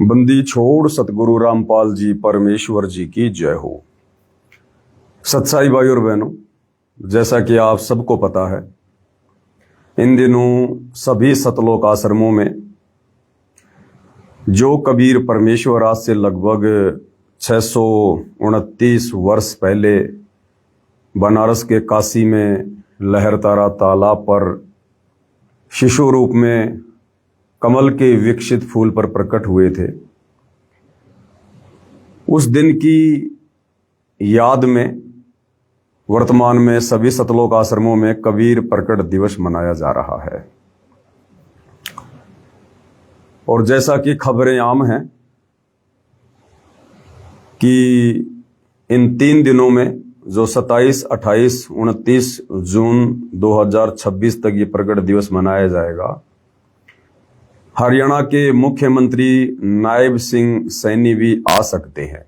बंदी छोड़ सतगुरु रामपाल जी परमेश्वर जी की जय हो। सत्साई भाई और बहनों, जैसा कि आप सबको पता है, इन दिनों सभी सतलोक आश्रमों में जो कबीर परमेश्वर आज से लगभग 629 वर्ष पहले बनारस के काशी में लहरतारा तालाब पर शिशु रूप में कमल के विकसित फूल पर प्रकट हुए थे, उस दिन की याद में वर्तमान में सभी सतलोक आश्रमों में कबीर प्रकट दिवस मनाया जा रहा है। और जैसा कि खबरें आम हैं कि इन 3 दिनों में जो 27, 28, 29 जून 2026 तक ये प्रकट दिवस मनाया जाएगा, हरियाणा के मुख्यमंत्री नायब सिंह सैनी भी आ सकते हैं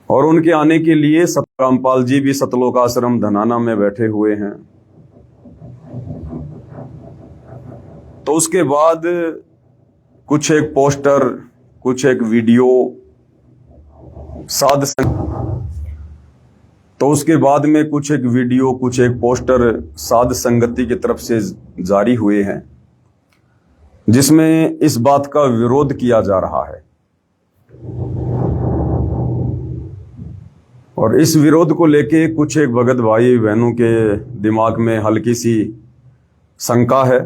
और उनके आने के लिए रामपाल जी भी सतलोक आश्रम धनाना में बैठे हुए हैं। तो उसके बाद कुछ एक पोस्टर, कुछ एक वीडियो कुछ एक वीडियो, कुछ एक पोस्टर साध संगति की तरफ से जारी हुए हैं, जिसमें इस बात का विरोध किया जा रहा है। और इस विरोध को लेके कुछ एक भगत भाई बहनों के दिमाग में हल्की सी शंका है,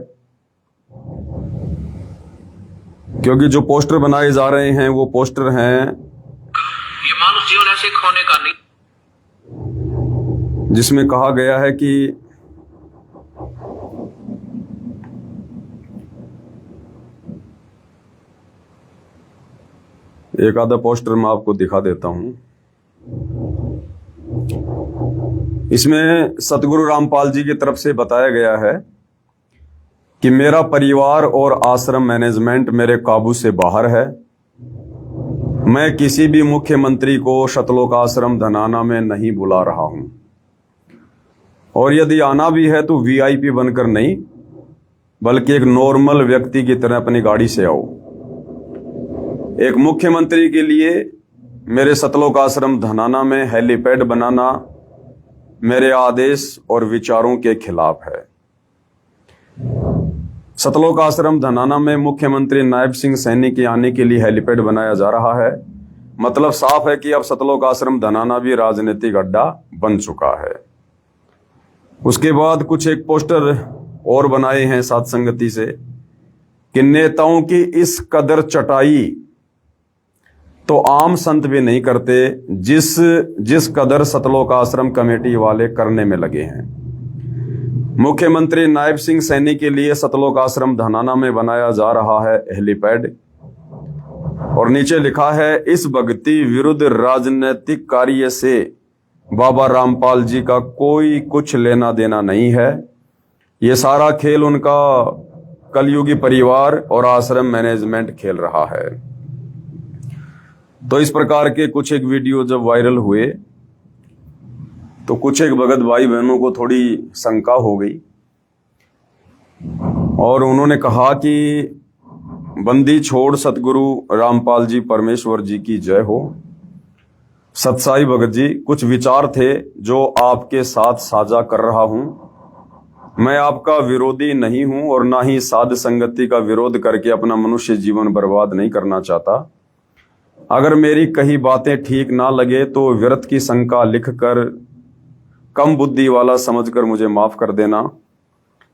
क्योंकि जो पोस्टर बनाए जा रहे हैं वो पोस्टर हैं, ये मानव जीवन ऐसे खोने का नहीं, जिसमें कहा गया है कि एक आधा पोस्टर मैं आपको दिखा देता हूं। इसमें सतगुरु रामपाल जी की तरफ से बताया गया है कि मेरा परिवार और आश्रम मैनेजमेंट मेरे काबू से बाहर है। मैं किसी भी मुख्यमंत्री को सतलोक आश्रम धनाना में नहीं बुला रहा हूं, और यदि आना भी है तो वीआईपी बनकर नहीं, बल्कि एक नॉर्मल व्यक्ति की तरह अपनी गाड़ी से आओ। एक मुख्यमंत्री के लिए मेरे सतलोक आश्रम धनाना में हेलीपैड बनाना मेरे आदेश और विचारों के खिलाफ है। सतलोक आश्रम धनाना में मुख्यमंत्री नायब सिंह सैनी के आने के लिए हेलीपैड बनाया जा रहा है। मतलब साफ है कि अब सतलोक आश्रम धनाना भी राजनीतिक अड्डा बन चुका है। उसके बाद कुछ एक पोस्टर और बनाए हैं साध संगति से कि नेताओं की इस कदर चटाई तो आम संत भी नहीं करते, जिस कदर सतलोक आश्रम कमेटी वाले करने में लगे हैं। मुख्यमंत्री नायब सिंह सैनी के लिए सतलोक आश्रम धनाना में बनाया जा रहा है हेलीपैड, और नीचे लिखा है, इस भक्ति विरुद्ध राजनीतिक कार्य से बाबा रामपाल जी का कोई कुछ लेना देना नहीं है। ये सारा खेल उनका कलयुगी परिवार और आश्रम मैनेजमेंट खेल रहा है। तो इस प्रकार के कुछ एक वीडियो जब वायरल हुए तो कुछ एक भगत भाई बहनों को थोड़ी शंका हो गई, और उन्होंने कहा कि बंदी छोड़ सतगुरु रामपाल जी परमेश्वर जी की जय हो। सत्साई भगत जी, कुछ विचार थे जो आपके साथ साझा कर रहा हूं। मैं आपका विरोधी नहीं हूं और ना ही साध संगति का विरोध करके अपना मनुष्य जीवन बर्बाद नहीं करना चाहता। अगर मेरी कही बातें ठीक ना लगे तो व्यर्थ की शंका लिखकर कम बुद्धि वाला समझकर मुझे माफ कर देना।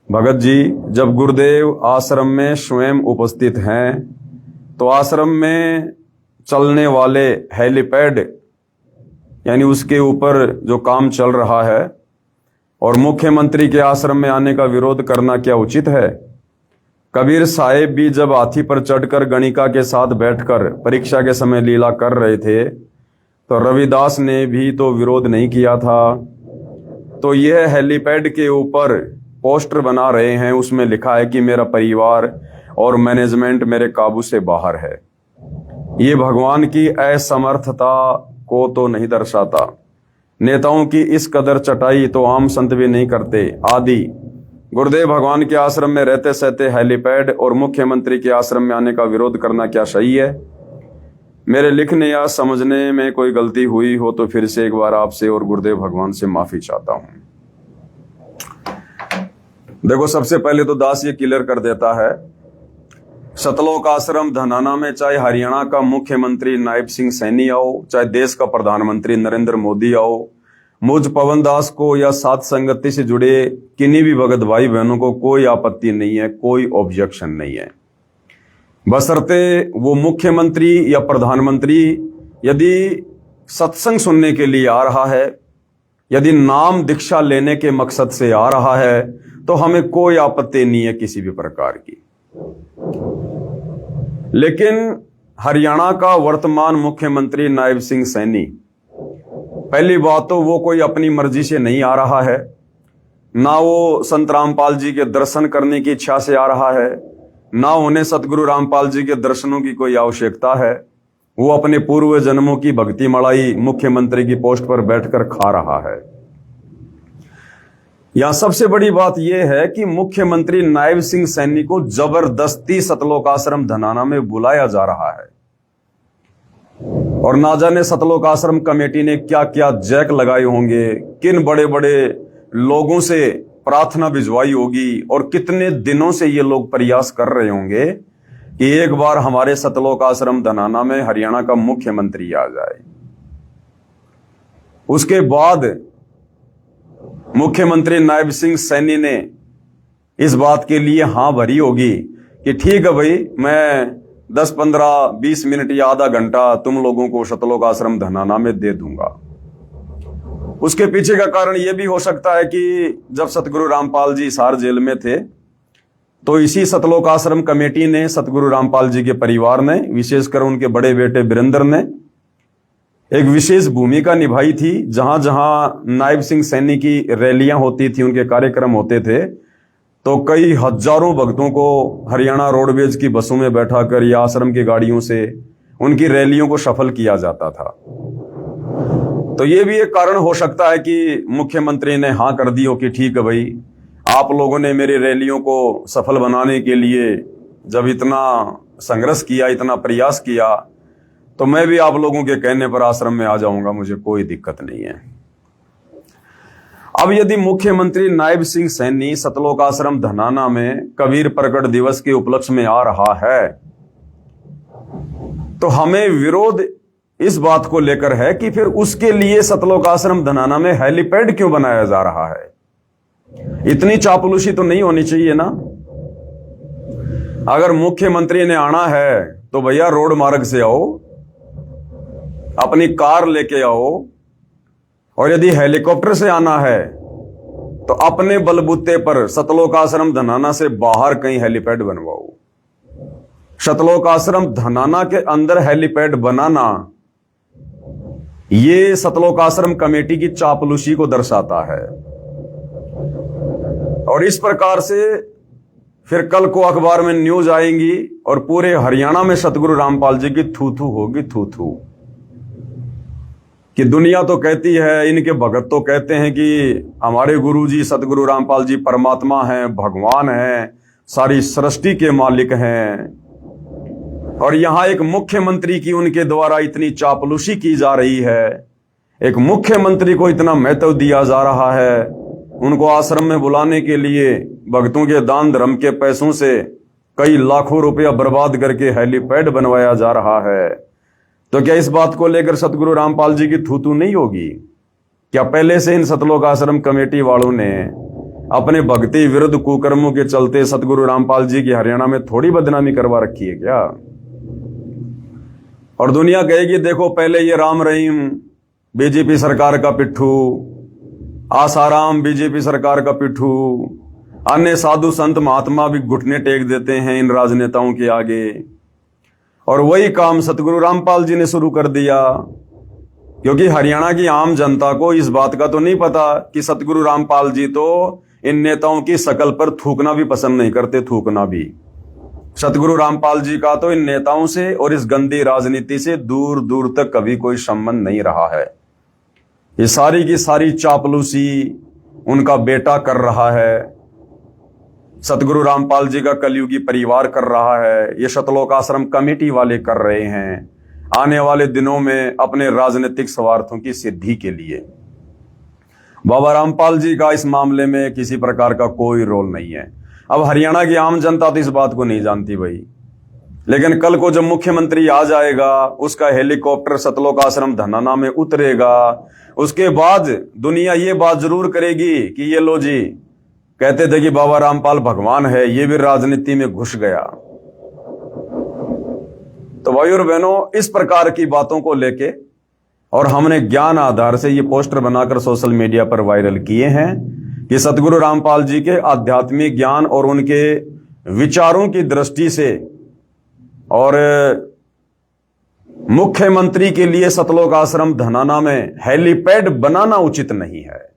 भगत जी, जब गुरुदेव आश्रम में स्वयं उपस्थित हैं तो आश्रम में चलने वाले हेलीपैड यानी उसके ऊपर जो काम चल रहा है, और मुख्यमंत्री के आश्रम में आने का विरोध करना क्या उचित है? कबीर साहेब भी जब हाथी पर चढ़कर गणिका के साथ बैठकर परीक्षा के समय लीला कर रहे थे तो रविदास ने भी तो विरोध नहीं किया था। तो यह हेलीपैड के ऊपर पोस्टर बना रहे हैं, उसमें लिखा है कि मेरा परिवार और मैनेजमेंट मेरे काबू से बाहर है। ये भगवान की असमर्थता को तो नहीं दर्शाता। नेताओं की इस कदर चटाई तो आम संत भी नहीं करते आदि गुरुदेव भगवान के आश्रम में रहते सहते हेलीपैड और मुख्यमंत्री के आश्रम में आने का विरोध करना क्या सही है? मेरे लिखने या समझने में कोई गलती हुई हो तो फिर से एक बार आपसे और गुरुदेव भगवान से माफी चाहता हूं। देखो, सबसे पहले तो दास ये क्लियर कर देता है, सतलोक आश्रम धनाना में चाहे हरियाणा का मुख्यमंत्री नायब सिंह सैनी आओ, चाहे देश का प्रधानमंत्री नरेंद्र मोदी आओ, मुझ पवन दास को या साथ संगति से जुड़े किन्हीं भी भगत भाई बहनों को कोई आपत्ति नहीं है, कोई ऑब्जेक्शन नहीं है, बशर्ते वो मुख्यमंत्री या प्रधानमंत्री यदि सत्संग सुनने के लिए आ रहा है, यदि नाम दीक्षा लेने के मकसद से आ रहा है, तो हमें कोई आपत्ति नहीं है किसी भी प्रकार की। लेकिन हरियाणा का वर्तमान मुख्यमंत्री नायब सिंह सैनी, पहली बात तो वो कोई अपनी मर्जी से नहीं आ रहा है, ना वो संत रामपाल जी के दर्शन करने की इच्छा से आ रहा है, ना उन्हें सतगुरु रामपाल जी के दर्शनों की कोई आवश्यकता है। वो अपने पूर्व जन्मों की भक्ति मलाई मुख्यमंत्री की पोस्ट पर बैठकर खा रहा है। यहां सबसे बड़ी बात यह है कि मुख्यमंत्री नायब सिंह सैनी को जबरदस्ती सतलोक आश्रम धनाना में बुलाया जा रहा है, और ना जाने सतलोक आश्रम कमेटी ने क्या क्या जैक लगाए होंगे, किन बड़े बड़े लोगों से प्रार्थना भिजवाई होगी, और कितने दिनों से ये लोग प्रयास कर रहे होंगे कि एक बार हमारे सतलोक आश्रम धनाना में हरियाणा का मुख्यमंत्री आ जाए। उसके बाद मुख्यमंत्री नायब सिंह सैनी ने इस बात के लिए हां भरी होगी कि ठीक है भाई, मैं 10, 15, 20 मिनट या आधा घंटा तुम लोगों को सतलोक आश्रम धनाना में दे दूंगा। उसके पीछे का कारण यह भी हो सकता है कि जब सतगुरु रामपाल जी हिसार जेल में थे, तो इसी सतलोक आश्रम कमेटी ने, सतगुरु रामपाल जी के परिवार ने, विशेषकर उनके बड़े बेटे वीरेंद्र ने एक विशेष भूमिका निभाई थी। जहां जहां नायब सिंह सैनी की रैलियां होती थी, उनके कार्यक्रम होते थे, तो कई हजारों भक्तों को हरियाणा रोडवेज की बसों में बैठाकर या आश्रम की गाड़ियों से उनकी रैलियों को सफल किया जाता था। तो ये भी एक कारण हो सकता है कि मुख्यमंत्री ने हां कर दी हो कि ठीक है भाई, आप लोगों ने मेरी रैलियों को सफल बनाने के लिए जब इतना संघर्ष किया, इतना प्रयास किया, तो मैं भी आप लोगों के कहने पर आश्रम में आ जाऊंगा, मुझे कोई दिक्कत नहीं है। अब यदि मुख्यमंत्री नायब सिंह सैनी सतलोक आश्रम धनाना में कबीर प्रकट दिवस के उपलक्ष्य में आ रहा है, तो हमें विरोध इस बात को लेकर है कि फिर उसके लिए सतलोक आश्रम धनाना में हेलीपैड क्यों बनाया जा रहा है? इतनी चापलूसी तो नहीं होनी चाहिए ना। अगर मुख्यमंत्री ने आना है तो भैया रोड मार्ग से आओ, अपनी कार लेके आओ, और यदि हेलीकॉप्टर से आना है तो अपने बलबूते पर सतलोक आश्रम धनाना से बाहर कहीं हेलीपैड बनवाओ। सतलोक आश्रम धनाना के अंदर हेलीपैड बनाना, ये सतलोक आश्रम कमेटी की चापलूसी को दर्शाता है। और इस प्रकार से फिर कल को अखबार में न्यूज आएंगी और पूरे हरियाणा में सतगुरु रामपाल जी की थू थू होगी, थू थू, कि दुनिया तो कहती है, इनके भगत तो कहते हैं कि हमारे गुरुजी सतगुरु रामपाल जी परमात्मा हैं, भगवान हैं, सारी सृष्टि के मालिक हैं, और यहां एक मुख्यमंत्री की उनके द्वारा इतनी चापलूसी की जा रही है, एक मुख्यमंत्री को इतना महत्व दिया जा रहा है, उनको आश्रम में बुलाने के लिए भक्तों के दान धर्म के पैसों से कई लाखों रुपया बर्बाद करके हेलीपैड बनवाया जा रहा है। तो क्या इस बात को लेकर सतगुरु रामपाल जी की थूथू नहीं होगी? क्या पहले से इन सतलोक आश्रम कमेटी वालों ने अपने भक्ति विरुद्ध कुकर्मों के चलते सतगुरु रामपाल जी की हरियाणा में थोड़ी बदनामी करवा रखी है क्या? और दुनिया कहेगी देखो, पहले ये राम रहीम बीजेपी सरकार का पिट्ठू, आसाराम बीजेपी सरकार का पिट्ठू, अन्य साधु संत महात्मा भी घुटने टेक देते हैं इन राजनेताओं के आगे, और वही काम सतगुरु रामपाल जी ने शुरू कर दिया। क्योंकि हरियाणा की आम जनता को इस बात का तो नहीं पता कि सतगुरु रामपाल जी तो इन नेताओं की शकल पर थूकना भी पसंद नहीं करते, थूकना भी। सतगुरु रामपाल जी का तो इन नेताओं से और इस गंदी राजनीति से दूर दूर तक कभी कोई संबंध नहीं रहा है। ये सारी की सारी चापलूसी उनका बेटा कर रहा है। सतगुरु रामपाल जी का कलयुगी परिवार कर रहा है, ये शतलोक आश्रम कमेटी वाले कर रहे हैं आने वाले दिनों में अपने राजनीतिक स्वार्थों की सिद्धि के लिए। बाबा रामपाल जी का इस मामले में किसी प्रकार का कोई रोल नहीं है। अब हरियाणा की आम जनता तो इस बात को नहीं जानती भाई, लेकिन कल को जब मुख्यमंत्री आ जाएगा, उसका हेलीकॉप्टर सतलोक आश्रम धनाना में उतरेगा, उसके बाद दुनिया ये बात जरूर करेगी कि ये लो जी, कहते थे कि बाबा रामपाल भगवान है, ये भी राजनीति में घुस गया। तो भाई और बहनों, इस प्रकार की बातों को लेके और हमने ज्ञान आधार से ये पोस्टर बनाकर सोशल मीडिया पर वायरल किए हैं कि सतगुरु रामपाल जी के आध्यात्मिक ज्ञान और उनके विचारों की दृष्टि से और मुख्यमंत्री के लिए सतलोक आश्रम धनाना में हेलीपैड बनाना उचित नहीं है।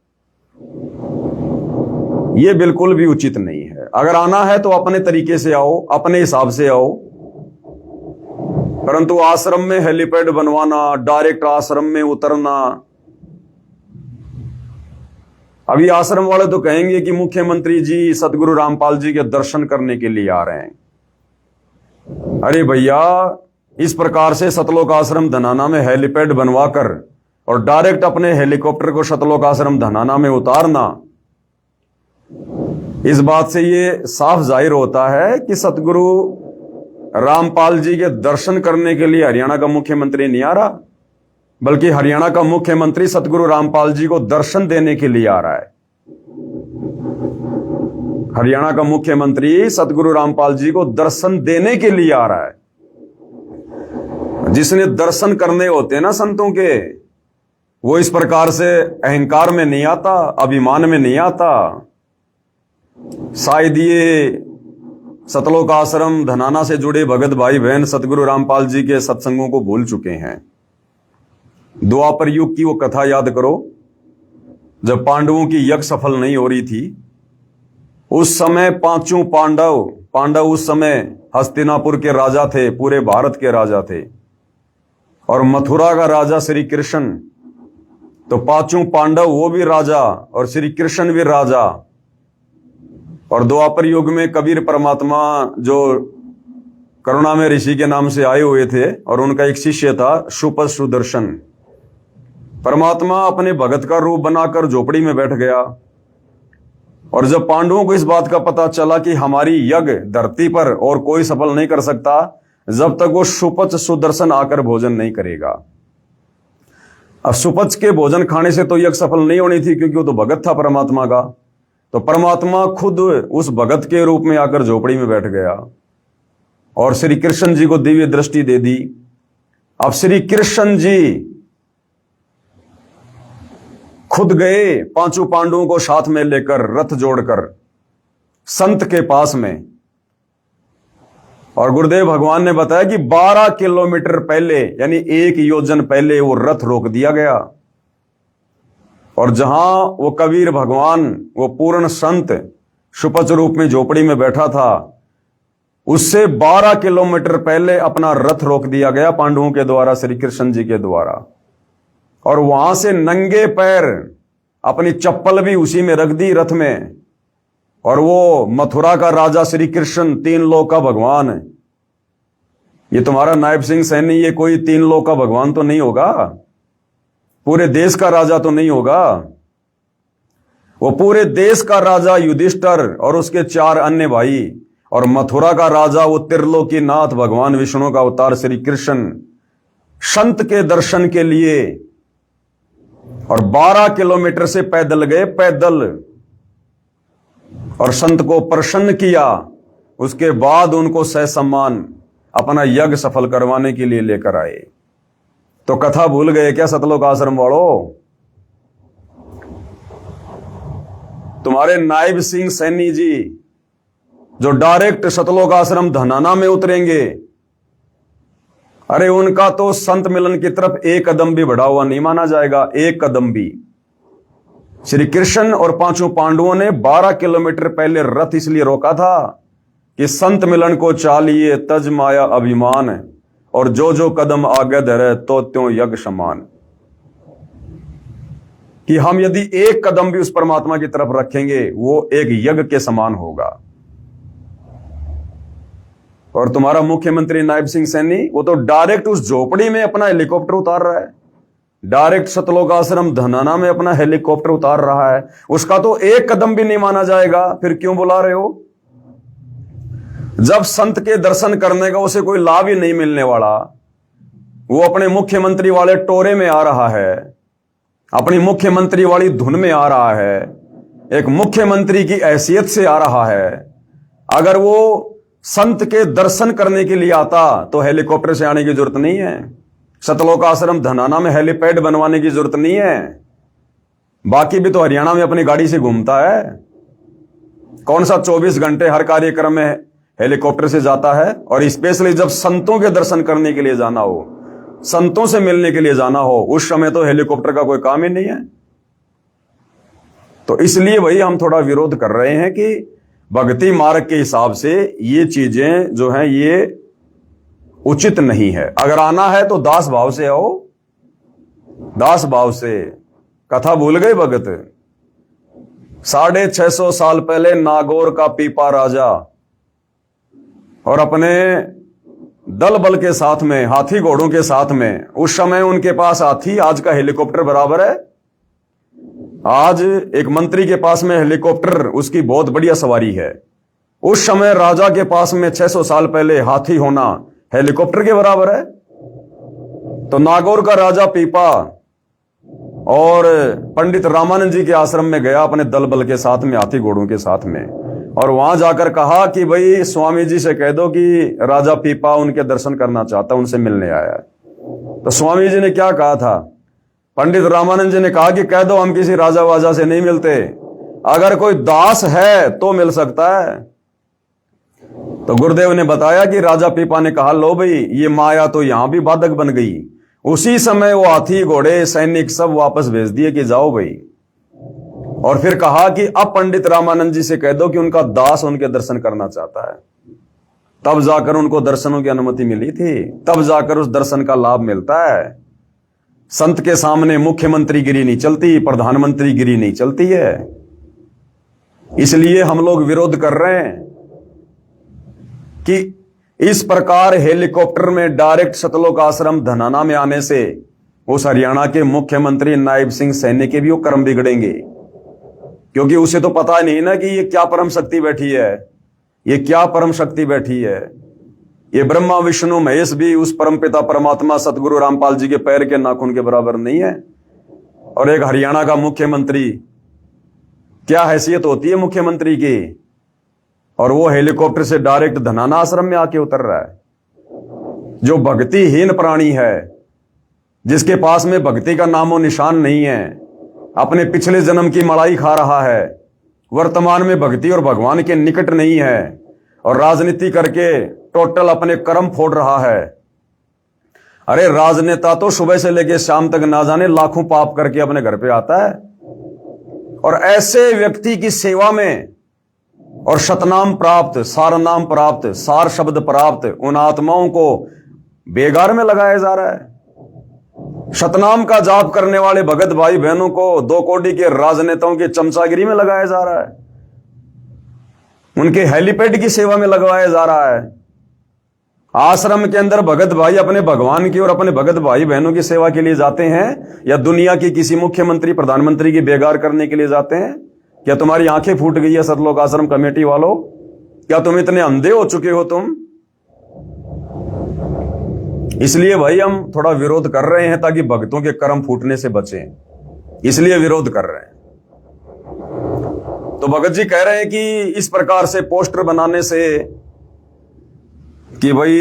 यह बिल्कुल भी उचित नहीं है। अगर आना है तो अपने तरीके से आओ, अपने हिसाब से आओ, परंतु आश्रम में हेलीपैड बनवाना, डायरेक्ट आश्रम में उतरना, अभी आश्रम वाले तो कहेंगे कि मुख्यमंत्री जी सतगुरु रामपाल जी के दर्शन करने के लिए आ रहे हैं। अरे भैया, इस प्रकार से सतलोक आश्रम धनाना में हेलीपैड बनवाकर और डायरेक्ट अपने हेलीकॉप्टर को सतलोक आश्रम धनाना में उतारना, इस बात से ये साफ जाहिर होता है कि सतगुरु रामपाल जी के दर्शन करने के लिए हरियाणा का मुख्यमंत्री नहीं आ रहा, बल्कि हरियाणा का मुख्यमंत्री सतगुरु रामपाल जी को दर्शन देने के लिए आ रहा है। हरियाणा का मुख्यमंत्री सतगुरु रामपाल जी को दर्शन देने के लिए आ रहा है। जिसने दर्शन करने होते हैं ना संतों के, वो इस प्रकार से अहंकार में नहीं आता, अभिमान में नहीं आता। शायद ये सतलोक आश्रम धनाना से जुड़े भगत भाई बहन सतगुरु रामपाल जी के सत्संगों को भूल चुके हैं। द्वापर युग की वो कथा याद करो, जब पांडवों की यज्ञ सफल नहीं हो रही थी, उस समय पांचों पांडव उस समय हस्तिनापुर के राजा थे, पूरे भारत के राजा थे, और मथुरा का राजा श्री कृष्ण। तो पांचों पांडव वो भी राजा और श्री कृष्ण भी राजा। और द्वापर युग में कबीर परमात्मा जो करुणा में ऋषि के नाम से आए हुए थे, और उनका एक शिष्य था शुपथ सुदर्शन। परमात्मा अपने भगत का रूप बनाकर झोपड़ी में बैठ गया, और जब पांडवों को इस बात का पता चला कि हमारी यज्ञ धरती पर और कोई सफल नहीं कर सकता जब तक वो शुपथ सुदर्शन आकर भोजन नहीं करेगा। अब शुपथ के भोजन खाने से तो यज्ञ सफल नहीं होनी थी, क्योंकि वो तो भगत था परमात्मा का। तो परमात्मा खुद उस भगत के रूप में आकर झोपड़ी में बैठ गया और श्री कृष्ण जी को दिव्य दृष्टि दे दी। अब श्री कृष्ण जी खुद गए पांचों पांडवों को साथ में लेकर रथ जोड़कर संत के पास में, और गुरुदेव भगवान ने बताया कि 12 किलोमीटर पहले, यानी 1 योजन पहले वो रथ रोक दिया गया। और जहां वो कबीर भगवान, वो पूर्ण संत शुपथ रूप में झोपड़ी में बैठा था, उससे 12 किलोमीटर पहले अपना रथ रोक दिया गया पांडवों के द्वारा, श्री कृष्ण जी के द्वारा। और वहां से नंगे पैर अपनी चप्पल भी उसी में रख दी रथ में। और वो मथुरा का राजा श्री कृष्ण, 3 लोक का भगवान, ये तुम्हारा नायब सिंह सैनी ये कोई 3 लोक का भगवान तो नहीं होगा, पूरे देश का राजा तो नहीं होगा। वो पूरे देश का राजा युधिष्ठिर और उसके 4 अन्य भाई, और मथुरा का राजा वो त्रिलोकी नाथ भगवान विष्णु का अवतार श्री कृष्ण, संत के दर्शन के लिए और 12 किलोमीटर से पैदल गए, पैदल, और संत को प्रसन्न किया। उसके बाद उनको सहसम्मान अपना यज्ञ सफल करवाने के लिए लेकर आए। तो कथा भूल गए क्या सतलोक आश्रम वालों? तुम्हारे नायब सिंह सैनी जी जो डायरेक्ट सतलोक आश्रम धनाना में उतरेंगे, अरे उनका तो संत मिलन की तरफ 1 कदम भी बढ़ा हुआ नहीं माना जाएगा, 1 कदम भी। श्री कृष्ण और पांचों पांडवों ने 12 किलोमीटर पहले रथ इसलिए रोका था कि संत मिलन को चालिए तज माया अभिमान, और जो जो कदम आगे धरे तो त्यों यज्ञ समान। कि हम यदि 1 कदम भी उस परमात्मा की तरफ रखेंगे वो एक यज्ञ के समान होगा। और तुम्हारा मुख्यमंत्री नायब सिंह सैनी वो तो डायरेक्ट उस झोपड़ी में अपना हेलीकॉप्टर उतार रहा है, डायरेक्ट सतलोक आश्रम धनाना में अपना हेलीकॉप्टर उतार रहा है। उसका तो एक कदम भी नहीं माना जाएगा, फिर क्यों बुला रहे हो? जब संत के दर्शन करने का उसे कोई लाभ ही नहीं मिलने वाला, वो अपने मुख्यमंत्री वाले टोरे में आ रहा है, अपनी मुख्यमंत्री वाली धुन में आ रहा है, एक मुख्यमंत्री की हैसियत से आ रहा है। अगर वो संत के दर्शन करने के लिए आता तो हेलीकॉप्टर से आने की जरूरत नहीं है, सतलोक आश्रम धनाना में हेलीपैड बनवाने की जरूरत नहीं है। बाकी भी तो हरियाणा में अपनी गाड़ी से घूमता है, कौन सा 24 घंटे हर कार्यक्रम में हेलीकॉप्टर से जाता है? और स्पेशली जब संतों के दर्शन करने के लिए जाना हो, संतों से मिलने के लिए जाना हो, उस समय तो हेलीकॉप्टर का कोई काम ही नहीं है। तो इसलिए भाई हम थोड़ा विरोध कर रहे हैं कि भक्ति मार्ग के हिसाब से ये चीजें जो हैं ये उचित नहीं है। अगर आना है तो दास भाव से आओ, दास भाव से। कथा भूल गए भगत? 650 साल पहले नागौर का पीपा राजा और अपने दल बल के साथ में, हाथी घोड़ों के साथ में, उस समय उनके पास हाथी आज का हेलीकॉप्टर बराबर है। आज एक मंत्री के पास में हेलीकॉप्टर उसकी बहुत बढ़िया सवारी है, उस समय राजा के पास में 600 साल पहले हाथी होना हेलीकॉप्टर के बराबर है। तो नागौर का राजा पीपा और पंडित रामानंद जी के आश्रम में गया अपने दल बल के साथ में, हाथी घोड़ों के साथ में, और वहां जाकर कहा कि भाई स्वामी जी से कह दो कि राजा पीपा उनके दर्शन करना चाहता, उनसे मिलने आया है। तो स्वामी जी ने क्या कहा था? पंडित रामानंद जी ने कहा कि कह दो हम किसी राजा वाजा से नहीं मिलते, अगर कोई दास है तो मिल सकता है। तो गुरुदेव ने बताया कि राजा पीपा ने कहा लो भाई ये माया तो यहां भी बाधक बन गई। उसी समय वो हाथी घोड़े सैनिक सब वापस भेज दिए कि जाओ भाई, और फिर कहा कि अब पंडित रामानंद जी से कह दो कि उनका दास उनके दर्शन करना चाहता है। तब जाकर उनको दर्शनों की अनुमति मिली थी, तब जाकर उस दर्शन का लाभ मिलता है। संत के सामने मुख्यमंत्री गिरी नहीं चलती, प्रधानमंत्री गिरी नहीं चलती है। इसलिए हम लोग विरोध कर रहे हैं कि इस प्रकार हेलीकॉप्टर में डायरेक्ट सतलोक आश्रम धनाना में आने से उस हरियाणा के मुख्यमंत्री नायब सिंह सैनी के भी वो कर्म बिगड़ेंगे, क्योंकि उसे तो पता नहीं ना कि ये क्या परम शक्ति बैठी है, ये क्या परम शक्ति बैठी है। ये ब्रह्मा विष्णु महेश भी उस परम पिता परमात्मा सतगुरु रामपाल जी के पैर के नाखून के बराबर नहीं है। और एक हरियाणा का मुख्यमंत्री, क्या हैसियत होती है मुख्यमंत्री की, और वो हेलीकॉप्टर से डायरेक्ट धनाना आश्रम में आके उतर रहा है। जो भक्तिहीन प्राणी है, जिसके पास में भक्ति का नामो निशान नहीं है, अपने पिछले जन्म की मलाई खा रहा है, वर्तमान में भक्ति और भगवान के निकट नहीं है, और राजनीति करके टोटल अपने कर्म फोड़ रहा है। अरे राजनेता तो सुबह से लेकर शाम तक ना जाने लाखों पाप करके अपने घर पे आता है, और ऐसे व्यक्ति की सेवा में और शतनाम प्राप्त, सार नाम प्राप्त, सार शब्द प्राप्त उन आत्माओं को बेगार में लगाया जा रहा है। शतनाम का जाप करने वाले भगत भाई बहनों को 2 कोड़ी के राजनेताओं की चमचागिरी में लगाया जा रहा है, उनके हेलीपैड की सेवा में लगवाया जा रहा है। आश्रम के अंदर भगत भाई अपने भगवान की और अपने भगत भाई बहनों की सेवा के लिए जाते हैं, या दुनिया की किसी मुख्यमंत्री प्रधानमंत्री की बेगार करने के लिए जाते हैं? क्या तुम्हारी आंखें फूट गई है सतलोक आश्रम कमेटी वालों? क्या तुम इतने अंधे हो चुके हो तुम? इसलिए भाई हम थोड़ा विरोध कर रहे हैं ताकि भक्तों के कर्म फूटने से बचें, इसलिए विरोध कर रहे हैं। तो भगत जी कह रहे हैं कि इस प्रकार से पोस्टर बनाने से कि भाई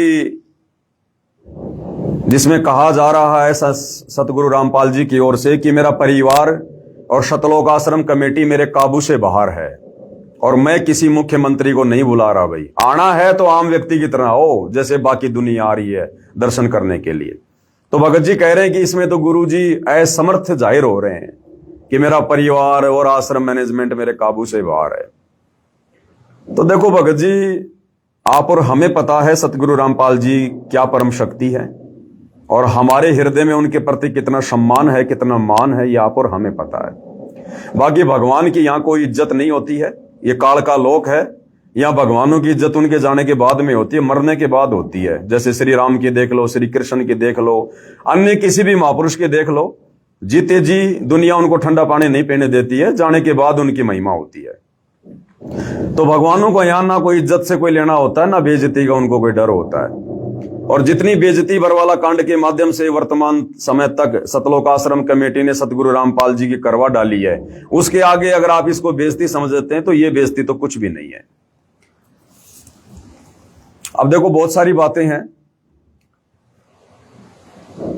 जिसमें कहा जा रहा है सतगुरु रामपाल जी की ओर से कि मेरा परिवार और सतलोक आश्रम कमेटी मेरे काबू से बाहर है और मैं किसी मुख्यमंत्री को नहीं बुला रहा। भाई आना है तो आम व्यक्ति की तरह हो, जैसे बाकी दुनिया आ रही है दर्शन करने के लिए। तो भगत जी कह रहे हैं कि इसमें तो गुरु जी असमर्थ जाहिर हो रहे हैं कि मेरा परिवार और आश्रम मैनेजमेंट मेरे काबू से बाहर है। तो देखो भगत जी, आप और हमें पता है सतगुरु रामपाल जी क्या परम शक्ति है, और हमारे हृदय में उनके प्रति कितना सम्मान है, कितना मान है, ये आप और हमें पता है। बाकी भगवान की यहां कोई इज्जत नहीं होती है, ये काल का लोक है। या भगवानों की इज्जत उनके जाने के बाद में होती है, मरने के बाद होती है। जैसे श्री राम की देख लो, श्री कृष्ण की देख लो, अन्य किसी भी महापुरुष के देख लो, जीते जी दुनिया उनको ठंडा पानी नहीं पीने देती है, जाने के बाद उनकी महिमा होती है। तो भगवानों को यहां ना कोई इज्जत से कोई लेना होता है, ना बेइज्जती का उनको कोई डर होता है। और जितनी बेइज्जती बरवाला कांड के माध्यम से वर्तमान समय तक सतलोक आश्रम कमेटी ने सतगुरु रामपाल जी की करवा डाली है, उसके आगे अगर आप इसको बेइज्जती समझते हैं तो ये बेइज्जती तो कुछ भी नहीं है। अब देखो बहुत सारी बातें हैं।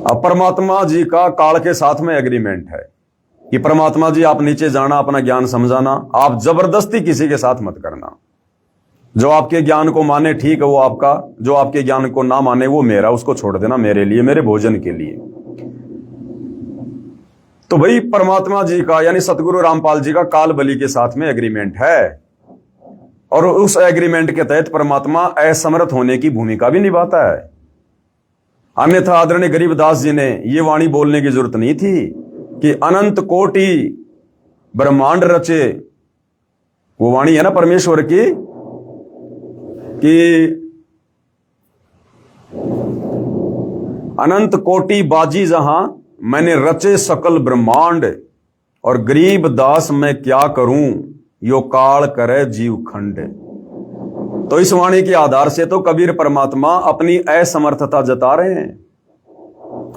अब परमात्मा जी का काल के साथ में एग्रीमेंट है कि परमात्मा जी आप नीचे जाना, अपना ज्ञान समझाना, आप जबरदस्ती किसी के साथ मत करना। जो आपके ज्ञान को माने ठीक है वो आपका, जो आपके ज्ञान को ना माने वो मेरा, उसको छोड़ देना मेरे लिए, मेरे भोजन के लिए। तो भाई परमात्मा जी का यानी सतगुरु रामपाल जी का काल बलि के साथ में एग्रीमेंट है, और उस एग्रीमेंट के तहत परमात्मा असमर्थ होने की भूमिका भी निभाता है। अन्यथा आदरणीय गरीबदास जी ने यह वाणी बोलने की जरूरत नहीं थी कि अनंत कोटि ब्रह्मांड रचे। वो वाणी है ना परमेश्वर की कि अनंत कोटि बाजी जहां मैंने रचे सकल ब्रह्मांड, और गरीब दास मैं क्या करूं यो काल करे जीव खंड। तो इस वाणी के आधार से तो कबीर परमात्मा अपनी असमर्थता जता रहे हैं,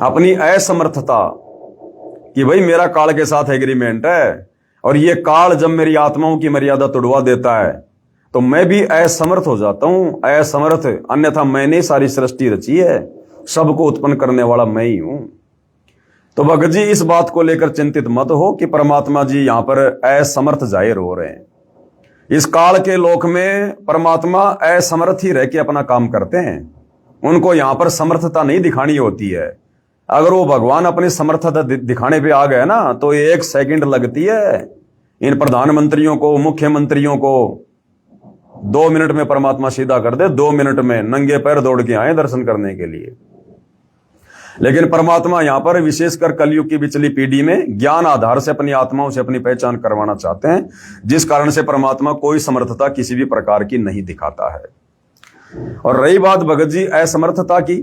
अपनी असमर्थता कि भाई मेरा काल के साथ एग्रीमेंट है, और ये काल जब मेरी आत्माओं की मर्यादा तोड़वा देता है तो मैं भी असमर्थ हो जाता हूं, असमर्थ। अन्यथा मैंने सारी सृष्टि रची है, सबको उत्पन्न करने वाला मैं ही हूं। तो भगत जी इस बात को लेकर चिंतित मत हो कि परमात्मा जी यहां पर असमर्थ जाहिर हो रहे हैं। इस काल के लोक में परमात्मा असमर्थ ही रह के अपना काम करते हैं, उनको यहां पर समर्थता नहीं दिखानी होती है। अगर वो भगवान अपनी समर्थता दिखाने पे आ गए ना तो 1 सेकंड लगती है इन प्रधानमंत्रियों को, मुख्यमंत्रियों को 2 मिनट में परमात्मा सीधा कर दे, 2 मिनट में नंगे पैर दौड़ के आए दर्शन करने के लिए। लेकिन परमात्मा यहां पर विशेषकर कलयुग की पिछली पीढ़ी में ज्ञान आधार से अपनी आत्माओं से अपनी पहचान करवाना चाहते हैं, जिस कारण से परमात्मा कोई समर्थता किसी भी प्रकार की नहीं दिखाता है। और रही बात भगत जी असमर्थता की,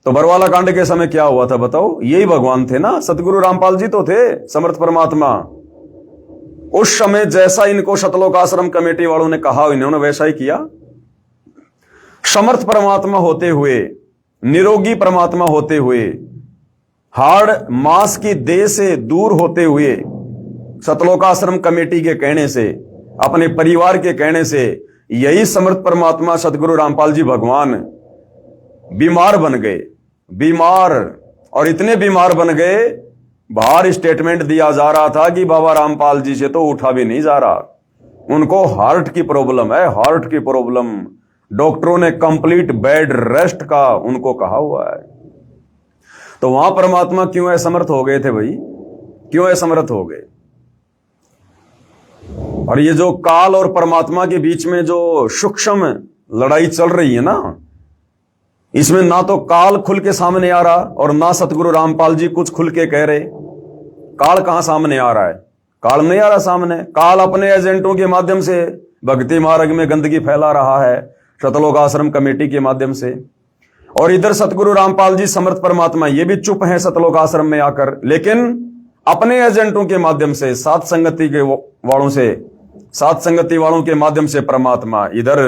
तो बरवाला कांड के समय क्या हुआ था बताओ? यही भगवान थे ना, सतगुरु रामपाल जी तो थे समर्थ परमात्मा। उस समय जैसा इनको सतलोक आश्रम कमेटी वालों ने कहा इन्होंने वैसा ही किया। समर्थ परमात्मा होते हुए, निरोगी परमात्मा होते हुए, हाड़ मांस की देह से दूर होते हुए, सतलोक आश्रम कमेटी के कहने से, अपने परिवार के कहने से, यही समर्थ परमात्मा सतगुरु रामपाल जी भगवान बीमार बन गए। बीमार, और इतने बीमार बन गए, बाहर स्टेटमेंट दिया जा रहा था कि बाबा रामपाल जी से तो उठा भी नहीं जा रहा, उनको हार्ट की प्रॉब्लम है, हार्ट की प्रॉब्लम। डॉक्टरों ने कंप्लीट बेड रेस्ट का उनको कहा हुआ है। तो वहां परमात्मा क्यों असमर्थ हो गए थे भाई? क्यों असमर्थ हो गए? और ये जो काल और परमात्मा के बीच में जो सूक्ष्म लड़ाई चल रही है ना, इसमें ना तो काल खुल के सामने आ रहा और ना सतगुरु रामपाल जी कुछ खुल के कह रहे। काल कहां सामने आ रहा है? काल नहीं आ रहा सामने। काल अपने एजेंटों के माध्यम से भक्ति मार्ग में गंदगी फैला रहा है, सतलोक आश्रम कमेटी के माध्यम से। और इधर सतगुरु रामपाल जी समर्थ परमात्मा ये भी चुप हैं सतलोक आश्रम में आकर, लेकिन अपने एजेंटों के माध्यम से, साथ संगति के वालों से, साथ संगति वालों के माध्यम से परमात्मा इधर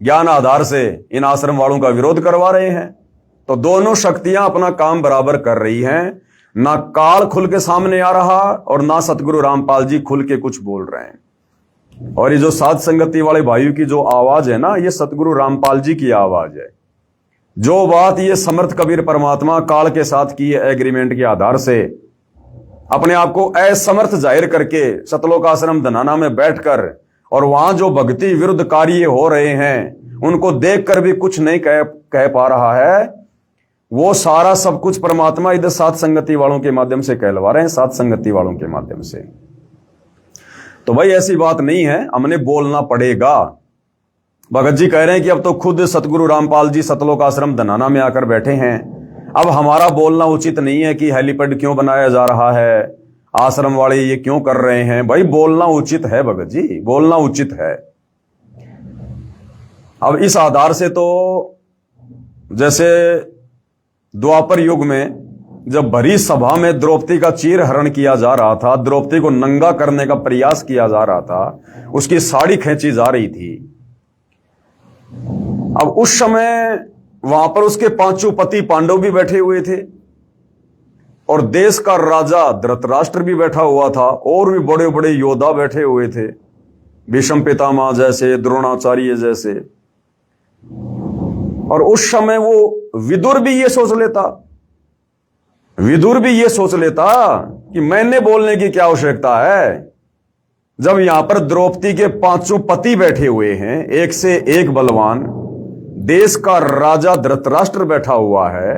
ज्ञान आधार से इन आश्रम वालों का विरोध करवा रहे हैं। तो दोनों शक्तियां अपना काम बराबर कर रही हैं। ना काल खुल के सामने आ रहा और ना सतगुरु रामपाल जी खुल के कुछ बोल रहे हैं। और ये जो साथ संगति वाले भाइयों की जो आवाज है ना, ये सतगुरु रामपाल जी की आवाज है। जो बात ये समर्थ कबीर परमात्मा काल के साथ की एग्रीमेंट के आधार से अपने आप को असमर्थ जाहिर करके सतलोक आश्रम धनाना में बैठकर, और वहां जो भक्ति विरुद्ध कार्य हो रहे हैं उनको देखकर भी कुछ नहीं कह पा रहा है, वो सारा सब कुछ परमात्मा इधर साथ संगति वालों के माध्यम से कहलवा रहे हैं, साथ संगति वालों के माध्यम से। तो भाई ऐसी बात नहीं है, हमने बोलना पड़ेगा। भगत जी कह रहे हैं कि अब तो खुद सतगुरु रामपाल जी सतलोक आश्रम धनाना में आकर बैठे हैं, अब हमारा बोलना उचित नहीं है कि हेलीपैड क्यों बनाया जा रहा है, आश्रम वाले ये क्यों कर रहे हैं। भाई बोलना उचित है भगत जी, बोलना उचित है। अब इस आधार से तो जैसे द्वापर युग में जब भरी सभा में द्रौपदी का चीर हरण किया जा रहा था, द्रौपदी को नंगा करने का प्रयास किया जा रहा था, उसकी साड़ी खींची जा रही थी, अब उस समय वहां पर उसके पांचों पति पांडव भी बैठे हुए थे और देश का राजा धृतराष्ट्र भी बैठा हुआ था और भी बड़े बड़े योद्धा बैठे हुए थे, भीष्म पितामह जैसे, द्रोणाचार्य जैसे। और उस समय वो विदुर भी ये सोच लेता कि मैंने बोलने की क्या आवश्यकता है, जब यहां पर द्रौपदी के पांचों पति बैठे हुए हैं, एक से एक बलवान, देश का राजा धृतराष्ट्र बैठा हुआ है,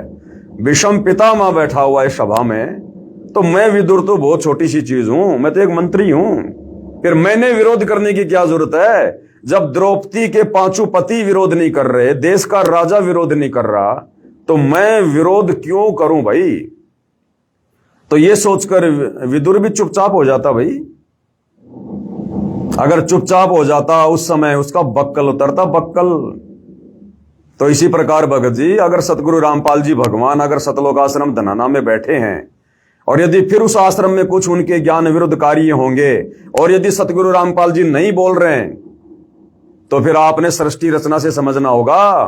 भीष्म पितामह बैठा हुआ है सभा में, तो मैं विदुर तो बहुत छोटी सी चीज हूं, मैं तो एक मंत्री हूं, फिर मैंने विरोध करने की क्या जरूरत है? जब द्रौपदी के पांचों पति विरोध नहीं कर रहे, देश का राजा विरोध नहीं कर रहा, तो मैं विरोध क्यों करूं भाई? तो ये सोचकर विदुर भी चुपचाप हो जाता भाई। अगर चुपचाप हो जाता उस समय उसका बक्कल उतरता, बक्कल। तो इसी प्रकार भगत जी, अगर सतगुरु रामपाल जी भगवान अगर सतलोक आश्रम धनाना में बैठे हैं और यदि फिर उस आश्रम में कुछ उनके ज्ञान विरुद्ध कार्य होंगे और यदि सतगुरु रामपाल जी नहीं बोल रहे हैं, तो फिर आपने सृष्टि रचना से समझना होगा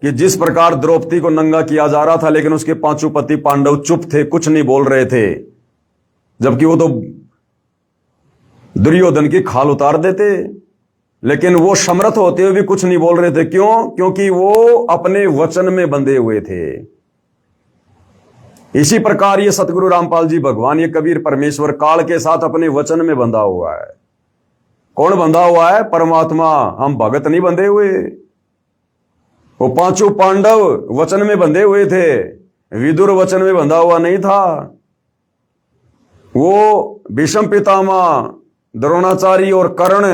कि जिस प्रकार द्रौपदी को नंगा किया जा रहा था लेकिन उसके पांचों पति पांडव चुप थे, कुछ नहीं बोल रहे थे, जबकि वो तो दुर्योधन की खाल उतार देते, लेकिन वो समर्थ होते हुए भी कुछ नहीं बोल रहे थे। क्यों? क्योंकि वो अपने वचन में बंधे हुए थे। इसी प्रकार ये सतगुरु रामपाल जी भगवान, ये कबीर परमेश्वर काल के साथ अपने वचन में बंधा हुआ है। कौन बंधा हुआ है? परमात्मा। हम भगत नहीं बंधे हुए। वो पांचों पांडव वचन में बंधे हुए थे, विदुर वचन में बंधा हुआ नहीं था। वो भीष्म पितामह, द्रोणाचार्य और कर्ण,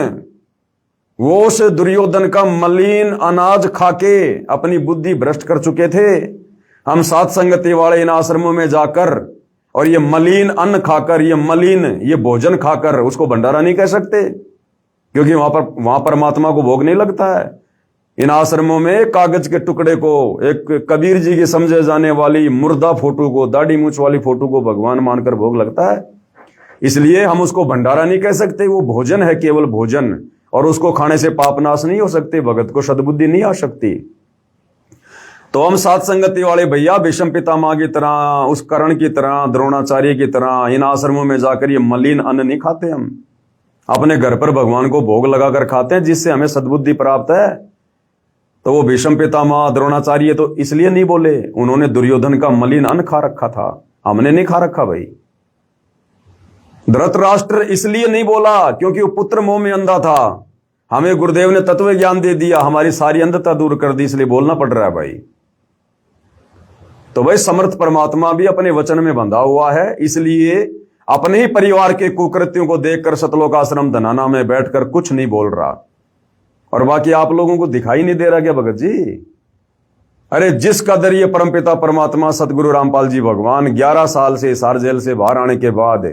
वो उस दुर्योधन का मलिन अनाज खाके अपनी बुद्धि भ्रष्ट कर चुके थे। हम सात संगति वाले इन आश्रमों में जाकर और ये मलिन अन्न खाकर, ये मलिन ये भोजन खाकर उसको भंडारा नहीं कह सकते, क्योंकि वहां परमात्मा को भोग नहीं लगता है। इन आश्रमों में कागज के टुकड़े को, एक कबीर जी की समझे जाने वाली मुर्दा फोटो को, दाढ़ी मूछ वाली फोटो को भगवान मानकर भोग लगता है। इसलिए हम उसको भंडारा नहीं कह सकते, वो भोजन है, केवल भोजन, और उसको खाने से पाप नाश नहीं हो सकते, भगत को सद्बुद्धि नहीं आ सकती। तो हम सात संगति वाले भैया भीष्म पितामह की तरह, उस कर्ण की तरह, द्रोणाचार्य की तरह इन आश्रमों में जाकर ये मलिन अन्न नहीं खाते। हम अपने घर पर भगवान को भोग लगाकर खाते हैं, जिससे हमें सद्बुद्धि प्राप्त है। तो वो भीष्म पितामह, द्रोणाचार्य तो इसलिए नहीं बोले, उन्होंने दुर्योधन का मलिन अन्न खा रखा था, हमने नहीं खा रखा भाई। धृतराष्ट्र इसलिए नहीं बोला क्योंकि वो पुत्र मोह में अंधा था, हमें गुरुदेव ने तत्व ज्ञान दे दिया, हमारी सारी अंधता दूर कर दी, इसलिए बोलना पड़ रहा है भाई। तो भाई समर्थ परमात्मा भी अपने वचन में बंधा हुआ है, इसलिए अपने ही परिवार के कुकृत्यों को देखकर सतलोक आश्रम धनाना में बैठकर कुछ नहीं बोल रहा। और बाकी आप लोगों को दिखाई नहीं दे रहा क्या भगत जी? अरे जिस कदर ये परमपिता परमात्मा सतगुरु रामपाल जी भगवान 11 साल से हिसार जेल से बाहर आने के बाद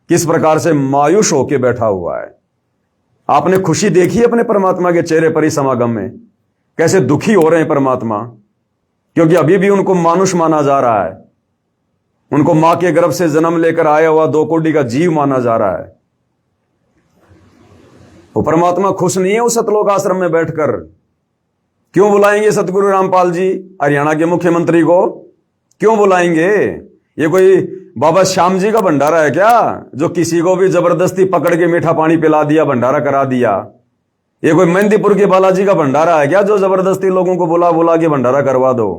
किस प्रकार से मायूस होके बैठा हुआ है। आपने खुशी देखी अपने परमात्मा के चेहरे पर ही समागम में? कैसे दुखी हो रहे हैं परमात्मा, क्योंकि अभी भी उनको मानुष माना जा रहा है, उनको मां के गर्भ से जन्म लेकर आया हुआ 2 कोटि का जीव माना जा रहा है। वो परमात्मा खुश नहीं है उस सतलोक आश्रम में बैठकर। क्यों बुलाएंगे सतगुरु रामपाल जी हरियाणा के मुख्यमंत्री को? क्यों बुलाएंगे? ये कोई बाबा श्याम जी का भंडारा है क्या, जो किसी को भी जबरदस्ती पकड़ के मीठा पानी पिला दिया, भंडारा करा दिया? ये कोई मेहंदीपुर के बालाजी का भंडारा है क्या, जो जबरदस्ती लोगों को बुला बुला के भंडारा करवा दो?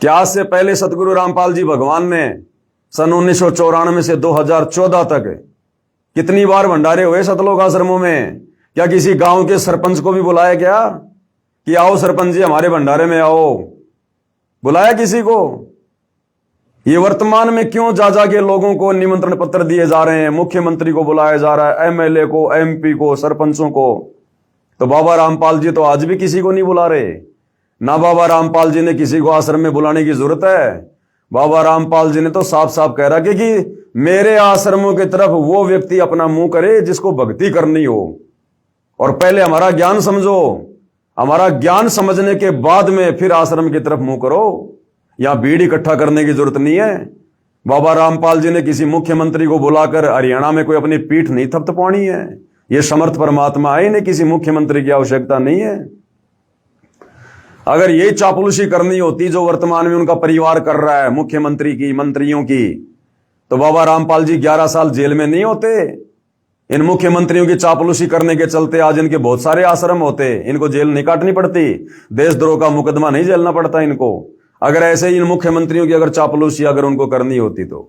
क्या आज से पहले सतगुरु रामपाल जी भगवान ने सन 1994 से 2014 तक कितनी बार भंडारे हुए सतलोक आश्रमों में? क्या किसी गांव के सरपंच को भी बुलाया क्या कि आओ सरपंच जी हमारे भंडारे में आओ? बुलाया किसी को? ये वर्तमान में क्यों जा के लोगों को निमंत्रण पत्र दिए जा रहे हैं? मुख्यमंत्री को बुलाया जा रहा है, एमएलए को, एमपी को, सरपंचों को। तो बाबा रामपाल जी तो आज भी किसी को नहीं बुला रहे ना। बाबा रामपाल जी ने किसी को आश्रम में बुलाने की जरूरत है? बाबा रामपाल जी ने तो साफ साफ कह रहा कि मेरे आश्रमों की तरफ वो व्यक्ति अपना मुंह करे जिसको भक्ति करनी हो, और पहले हमारा ज्ञान समझो। हमारा ज्ञान समझने के बाद में फिर आश्रम की तरफ मुंह करो। यहां भीड़ इकट्ठा करने की जरूरत नहीं है। बाबा रामपाल जी ने किसी मुख्यमंत्री को बुलाकर हरियाणा में कोई अपनी पीठ नहीं थपथपानी है। ये समर्थ परमात्मा है, इन्हें किसी मुख्यमंत्री की आवश्यकता नहीं है। अगर यही चापलूसी करनी होती जो वर्तमान में उनका परिवार कर रहा है, मुख्यमंत्री की, मंत्रियों की, तो बाबा रामपाल जी 11 साल जेल में नहीं होते। इन मुख्यमंत्रियों की चापलूसी करने के चलते आज इनके बहुत सारे आश्रम होते, इनको जेल नहीं काटनी पड़ती, देशद्रोह का मुकदमा नहीं झेलना पड़ता इनको। अगर ऐसे ही इन मुख्यमंत्रियों की अगर चापलूसी अगर उनको करनी होती तो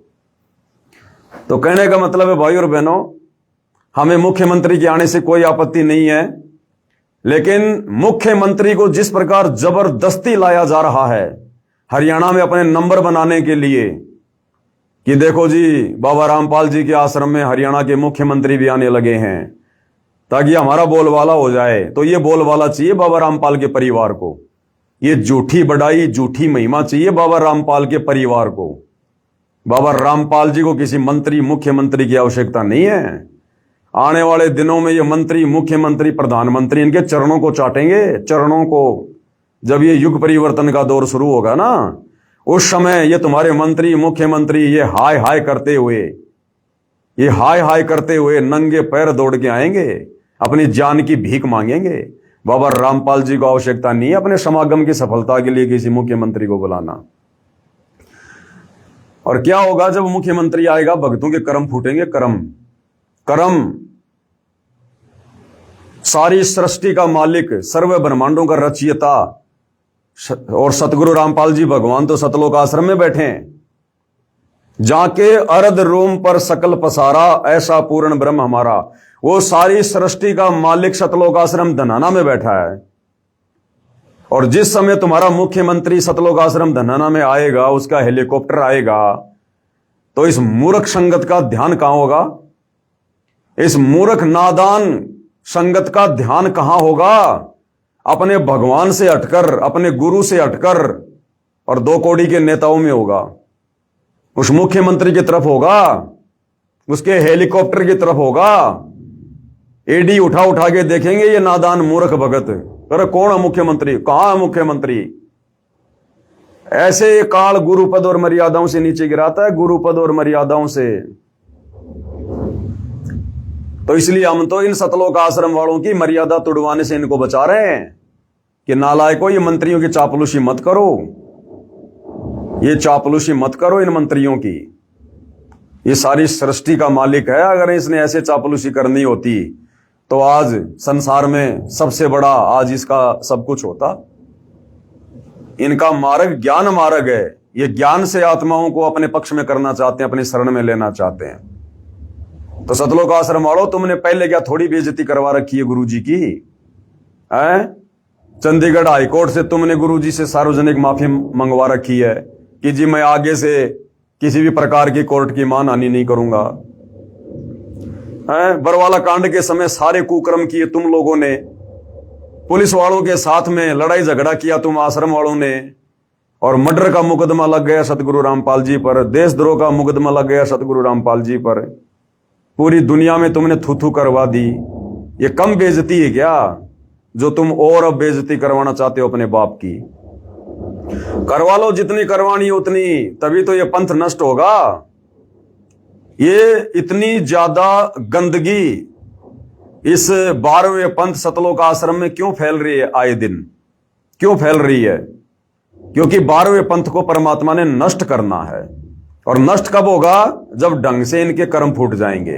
कहने का मतलब है भाई और बहनों, हमें मुख्यमंत्री के आने से कोई आपत्ति नहीं है, लेकिन मुख्यमंत्री को जिस प्रकार जबरदस्ती लाया जा रहा है हरियाणा में अपने नंबर बनाने के लिए कि देखो जी बाबा रामपाल जी के आश्रम में हरियाणा के मुख्यमंत्री भी आने लगे हैं ताकि हमारा बोलबाला हो जाए, तो ये बोलबाला चाहिए बाबा रामपाल के परिवार को। ये झूठी बड़ाई, झूठी महिमा चाहिए बाबा रामपाल के परिवार को। बाबा रामपाल जी को किसी मंत्री, मुख्यमंत्री की आवश्यकता नहीं है। आने वाले दिनों में ये मंत्री, मुख्यमंत्री, प्रधानमंत्री इनके चरणों को चाटेंगे, चरणों को। जब ये युग परिवर्तन का दौर शुरू होगा ना, उस समय ये तुम्हारे मंत्री, मुख्यमंत्री ये हाय हाय करते हुए नंगे पैर दौड़ के आएंगे, अपनी जान की भीख मांगेंगे। बाबा रामपाल जी को आवश्यकता नहीं है अपने समागम की सफलता के लिए किसी मुख्यमंत्री को बुलाना। और क्या होगा जब मुख्यमंत्री आएगा? भक्तों के कर्म फूटेंगे, कर्म। सारी सृष्टि का मालिक, सर्व ब्रह्मांडों का रचयिता और सतगुरु रामपाल जी भगवान तो सतलोक आश्रम में बैठे हैं। जाके अर्ध रोम पर सकल पसारा, ऐसा पूर्ण ब्रह्म हमारा। वो सारी सृष्टि का मालिक सतलोक आश्रम धनाना में बैठा है। और जिस समय तुम्हारा मुख्यमंत्री सतलोक आश्रम धनाना में आएगा, उसका हेलीकॉप्टर आएगा, तो इस मूर्ख संगत का ध्यान कहां होगा? इस मूर्ख नादान संगत का ध्यान कहां होगा? अपने भगवान से हटकर, अपने गुरु से हटकर और 2 कौड़ी के नेताओं में होगा। उस मुख्यमंत्री की तरफ होगा, उसके हेलीकॉप्टर की तरफ होगा। एडी उठा उठा के देखेंगे ये नादान मूर्ख भगत। अरे कौन है मुख्यमंत्री? कहां है मुख्यमंत्री? ऐसे काल गुरुपद और मर्यादाओं से नीचे गिराता है, गुरुपद और मर्यादाओं से। तो इसलिए हम तो इन सतलोक आश्रम वालों की मर्यादा तुड़वाने से इनको बचा रहे हैं कि नालायकों, ये मंत्रियों की चापलूसी मत करो, ये चापलूसी मत करो इन मंत्रियों की। ये सारी सृष्टि का मालिक है। अगर इसने ऐसे चापलूसी करनी होती तो आज संसार में सबसे बड़ा आज इसका सब कुछ होता। इनका मार्ग ज्ञान मार्ग है। ये ज्ञान से आत्माओं को अपने पक्ष में करना चाहते हैं, अपनी शरण में लेना चाहते हैं। तो सतलोक आश्रम वालों, तुमने पहले क्या थोड़ी बेइज्जती करवा रखी है गुरुजी की? चंडीगढ़ हाईकोर्ट से तुमने गुरुजी से सार्वजनिक माफी मंगवा रखी है कि जी मैं आगे से किसी भी प्रकार की कोर्ट की मानहानि नहीं करूंगा। बरवाला कांड के समय सारे कुकर्म किए तुम लोगों ने, पुलिस वालों के साथ में लड़ाई झगड़ा किया तुम आश्रम वालों ने, और मर्डर का मुकदमा लग गया सतगुरु रामपाल जी पर, देशद्रोह का मुकदमा लग गया सतगुरु रामपाल जी पर। पूरी दुनिया में तुमने थू करवा दी। ये कम बेइज्जती है क्या जो तुम और अब बेइज्जती करवाना चाहते हो अपने बाप की? करवा लो जितनी करवानी उतनी, तभी तो ये पंथ नष्ट होगा। ये इतनी ज्यादा गंदगी इस 12वें पंथ सतलोक आश्रम में क्यों फैल रही है? आए दिन क्यों फैल रही है? क्योंकि 12वें पंथ को परमात्मा ने नष्ट करना है। और नष्ट कब होगा? जब ढंग से इनके कर्म फूट जाएंगे।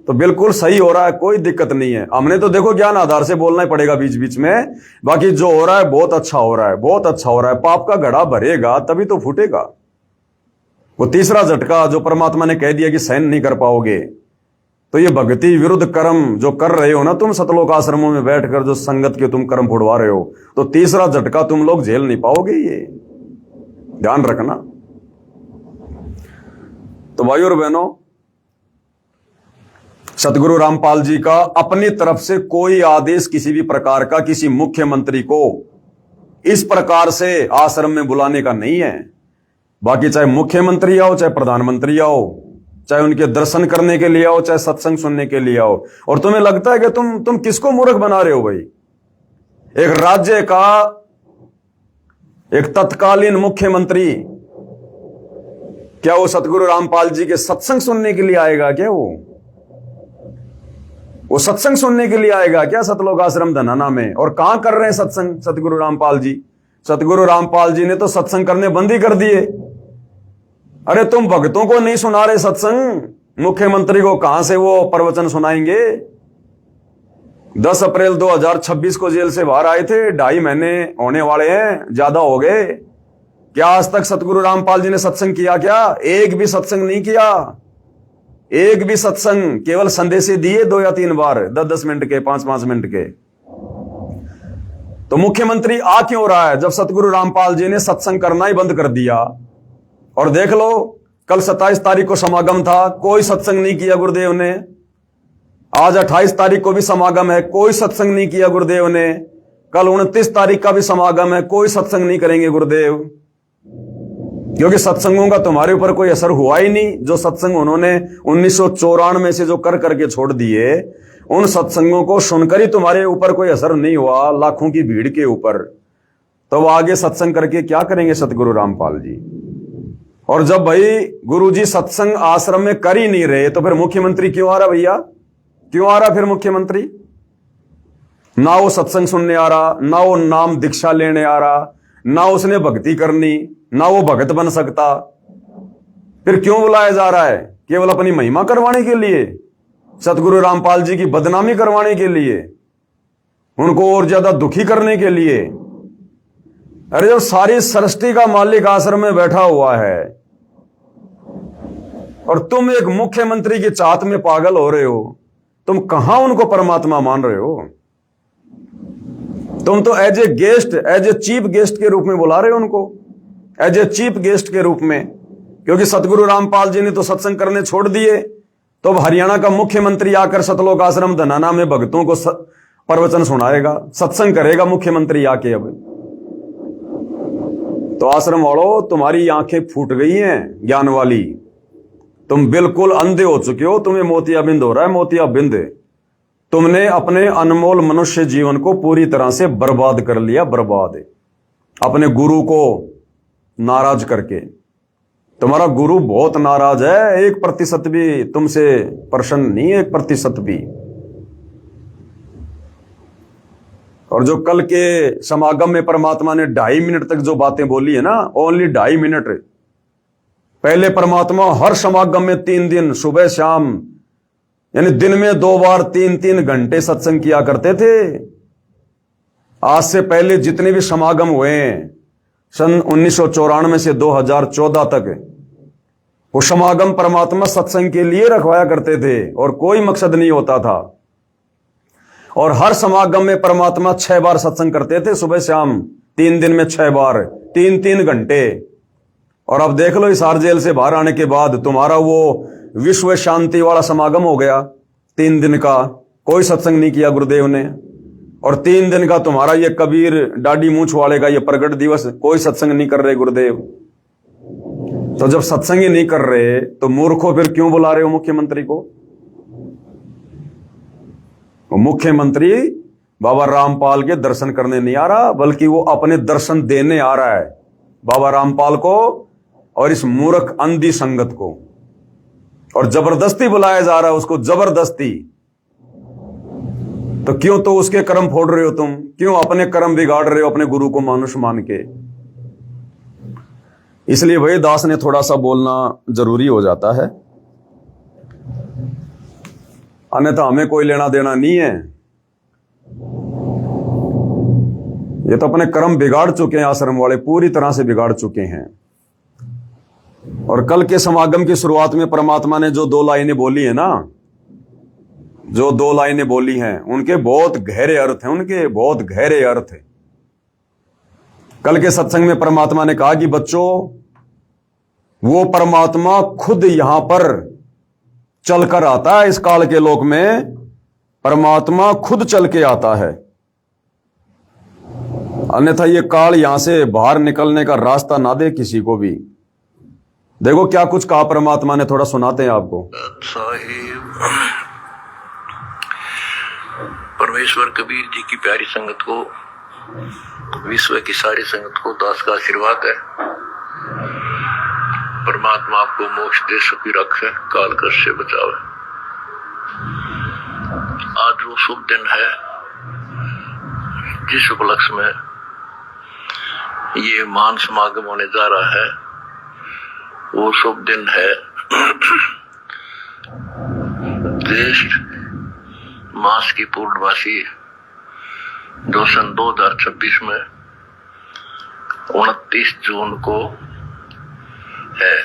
तो बिल्कुल सही हो रहा है, कोई दिक्कत नहीं है। हमने तो देखो ज्ञान आधार से बोलना ही पड़ेगा बीच बीच में। बाकी जो हो रहा है बहुत अच्छा हो रहा है, बहुत अच्छा हो रहा है। पाप का घड़ा भरेगा तभी तो फूटेगा। वो तीसरा झटका जो परमात्मा ने कह दिया कि सहन नहीं कर पाओगे, तो ये भक्ति विरुद्ध कर्म जो कर रहे हो ना तुम सतलोक आश्रमों में बैठकर, जो संगत के तुम कर्म फुड़वा रहे हो, तो तीसरा झटका तुम लोग झेल नहीं पाओगे। ये ध्यान रखना। तो भाइयों और बहनों, सतगुरु रामपाल जी का अपनी तरफ से कोई आदेश किसी भी प्रकार का किसी मुख्यमंत्री को इस प्रकार से आश्रम में बुलाने का नहीं है। बाकी चाहे मुख्यमंत्री आओ, चाहे प्रधानमंत्री आओ, चाहे उनके दर्शन करने के लिए आओ, चाहे सत्संग सुनने के लिए आओ। और तुम्हें लगता है कि तुम किसको मूर्ख बना रहे हो भाई? एक राज्य का एक तत्कालीन मुख्यमंत्री, क्या वो सतगुरु रामपाल जी के सत्संग सुनने के लिए आएगा? क्या वो सत्संग सुनने के लिए आएगा क्या सतलोक आश्रम धनाना में? और कहां कर रहे हैं सत्संग सतगुरु रामपाल जी? सतगुरु रामपाल जी ने तो सत्संग करने बंद ही कर दिए। अरे तुम भक्तों को नहीं सुना रहे सत्संग, मुख्यमंत्री को कहां से वो प्रवचन सुनाएंगे? 10 अप्रैल 2026 को जेल से बाहर आए थे, 2.5 महीने होने वाले हैं, ज्यादा हो गए। क्या आज तक सतगुरु रामपाल जी ने सत्संग किया? क्या एक भी सत्संग नहीं किया, एक भी सत्संग। केवल संदेशे दिए 2 या 3 बार, 10-10 मिनट के, 5-5 मिनट के। तो मुख्यमंत्री आ क्यों रहा है जब सतगुरु रामपाल जी ने सत्संग करना ही बंद कर दिया? और देख लो, कल 27 तारीख को समागम था, कोई सत्संग नहीं किया गुरुदेव ने। आज 28 तारीख को भी समागम है, कोई सत्संग नहीं किया गुरुदेव ने। कल 29 तारीख का भी समागम है, कोई सत्संग नहीं करेंगे गुरुदेव, क्योंकि सत्संगों का तुम्हारे ऊपर कोई असर हुआ ही नहीं। जो सत्संग उन्होंने 1994 से जो कर करके छोड़ दिए, उन सत्संगों को सुनकर ही तुम्हारे ऊपर कोई असर नहीं हुआ, लाखों की भीड़ के ऊपर। तो आगे सत्संग करके क्या करेंगे सतगुरु रामपाल जी? और जब भाई गुरुजी सत्संग आश्रम में कर ही नहीं रहे, तो फिर मुख्यमंत्री क्यों आ रहा भैया? क्यों आ रहा फिर मुख्यमंत्री? ना वो सत्संग सुनने आ रहा, ना वो नाम दीक्षा लेने आ रहा, ना उसने भक्ति करनी, ना वो भगत बन सकता। फिर क्यों बुलाया जा रहा है? केवल अपनी महिमा करवाने के लिए, सतगुरु रामपाल जी की बदनामी करवाने के लिए, उनको और ज्यादा दुखी करने के लिए। अरे जब सारी सृष्टि का मालिक आश्रम में बैठा हुआ है और तुम एक मुख्यमंत्री की चाहत में पागल हो रहे हो, तुम कहां उनको परमात्मा मान रहे हो? तुम तो as a guest, as a chief guest के रूप में बुला रहे हो उनको, एज ए चीफ गेस्ट के रूप में। क्योंकि सतगुरु रामपाल जी ने तो सत्संग करने छोड़ दिए, तो अब हरियाणा का मुख्यमंत्री आकर सतलोक आश्रम धनाना में भक्तों को प्रवचन सुनाएगा, सत्संग करेगा मुख्यमंत्री आके। अब तो आश्रम वालों, तुम्हारी आंखें फूट गई हैं ज्ञान वाली, तुम बिल्कुल अंधे हो चुके हो। तुम्हें मोतियाबिंद हो रहा है, मोतियाबिंद। तुमने अपने अनमोल मनुष्य जीवन को पूरी तरह से बर्बाद कर लिया, बर्बाद। अपने गुरु को नाराज करके। तुम्हारा गुरु बहुत नाराज है, 1% भी तुमसे प्रसन्न नहीं है, 1% भी। और जो कल के समागम में परमात्मा ने 2.5 मिनट तक जो बातें बोली है ना, ओनली 2.5 मिनट। पहले परमात्मा हर समागम में 3 दिन सुबह शाम, यानी दिन में 2 बार 3-3 घंटे सत्संग किया करते थे। आज से पहले जितने भी समागम हुए हैं, सन 1994 से 2014 तक, वो समागम परमात्मा सत्संग के लिए रखवाया करते थे और कोई मकसद नहीं होता था। और हर समागम में परमात्मा 6 बार सत्संग करते थे, सुबह शाम, 3 दिन में 6 बार, 3-3 घंटे। और अब देख लो, हिसार जेल से बाहर आने के बाद तुम्हारा वो विश्व शांति वाला समागम हो गया, 3 दिन का, कोई सत्संग नहीं किया गुरुदेव ने। और 3 दिन का तुम्हारा ये कबीर डाडी मूंछ वाले का ये प्रगट दिवस, कोई सत्संग नहीं कर रहे गुरुदेव। तो जब सत्संग ही नहीं कर रहे, तो मूर्खों फिर क्यों बुला रहे हो मुख्यमंत्री को? वो मुख्यमंत्री बाबा रामपाल के दर्शन करने नहीं आ रहा, बल्कि वो अपने दर्शन देने आ रहा है बाबा रामपाल को और इस मूर्ख अंधी संगत को। और जबरदस्ती बुलाया जा रहा है उसको, जबरदस्ती। तो क्यों तो उसके कर्म फोड़ रहे हो तुम? क्यों अपने कर्म बिगाड़ रहे हो अपने गुरु को मानुष मान के? इसलिए भाई दास ने थोड़ा सा बोलना जरूरी हो जाता है, अन्यथा हमें कोई लेना देना नहीं है। ये तो अपने कर्म बिगाड़ चुके हैं, आश्रम वाले पूरी तरह से बिगाड़ चुके हैं। और कल के समागम की शुरुआत में परमात्मा ने जो 2 लाइनें बोली है ना, जो 2 लाइनें बोली हैं, उनके बहुत गहरे अर्थ हैं, उनके बहुत गहरे अर्थ हैं। कल के सत्संग में परमात्मा ने कहा कि बच्चों, वो परमात्मा खुद यहां पर चलकर आता है। इस काल के लोक में परमात्मा खुद चल के आता है, अन्यथा ये काल यहां से बाहर निकलने का रास्ता ना दे किसी को भी। देखो क्या कुछ कहा परमात्मा ने, थोड़ा सुनाते हैं आपको। साहिब परमेश्वर कबीर जी की प्यारी संगत को, विश्व की सारी संगत को दास का आशीर्वाद है। परमात्मा आपको मोक्ष दे, सुखी रखे, काल कष्ट से बचावे। आज वो शुभ दिन है जिस उपलक्ष्य में ये मान समागम होने जा रहा है। वो शुभ दिन है ज्येष्ठ मास की पूर्णवासी, जो सन 2026 में 29 जून को है।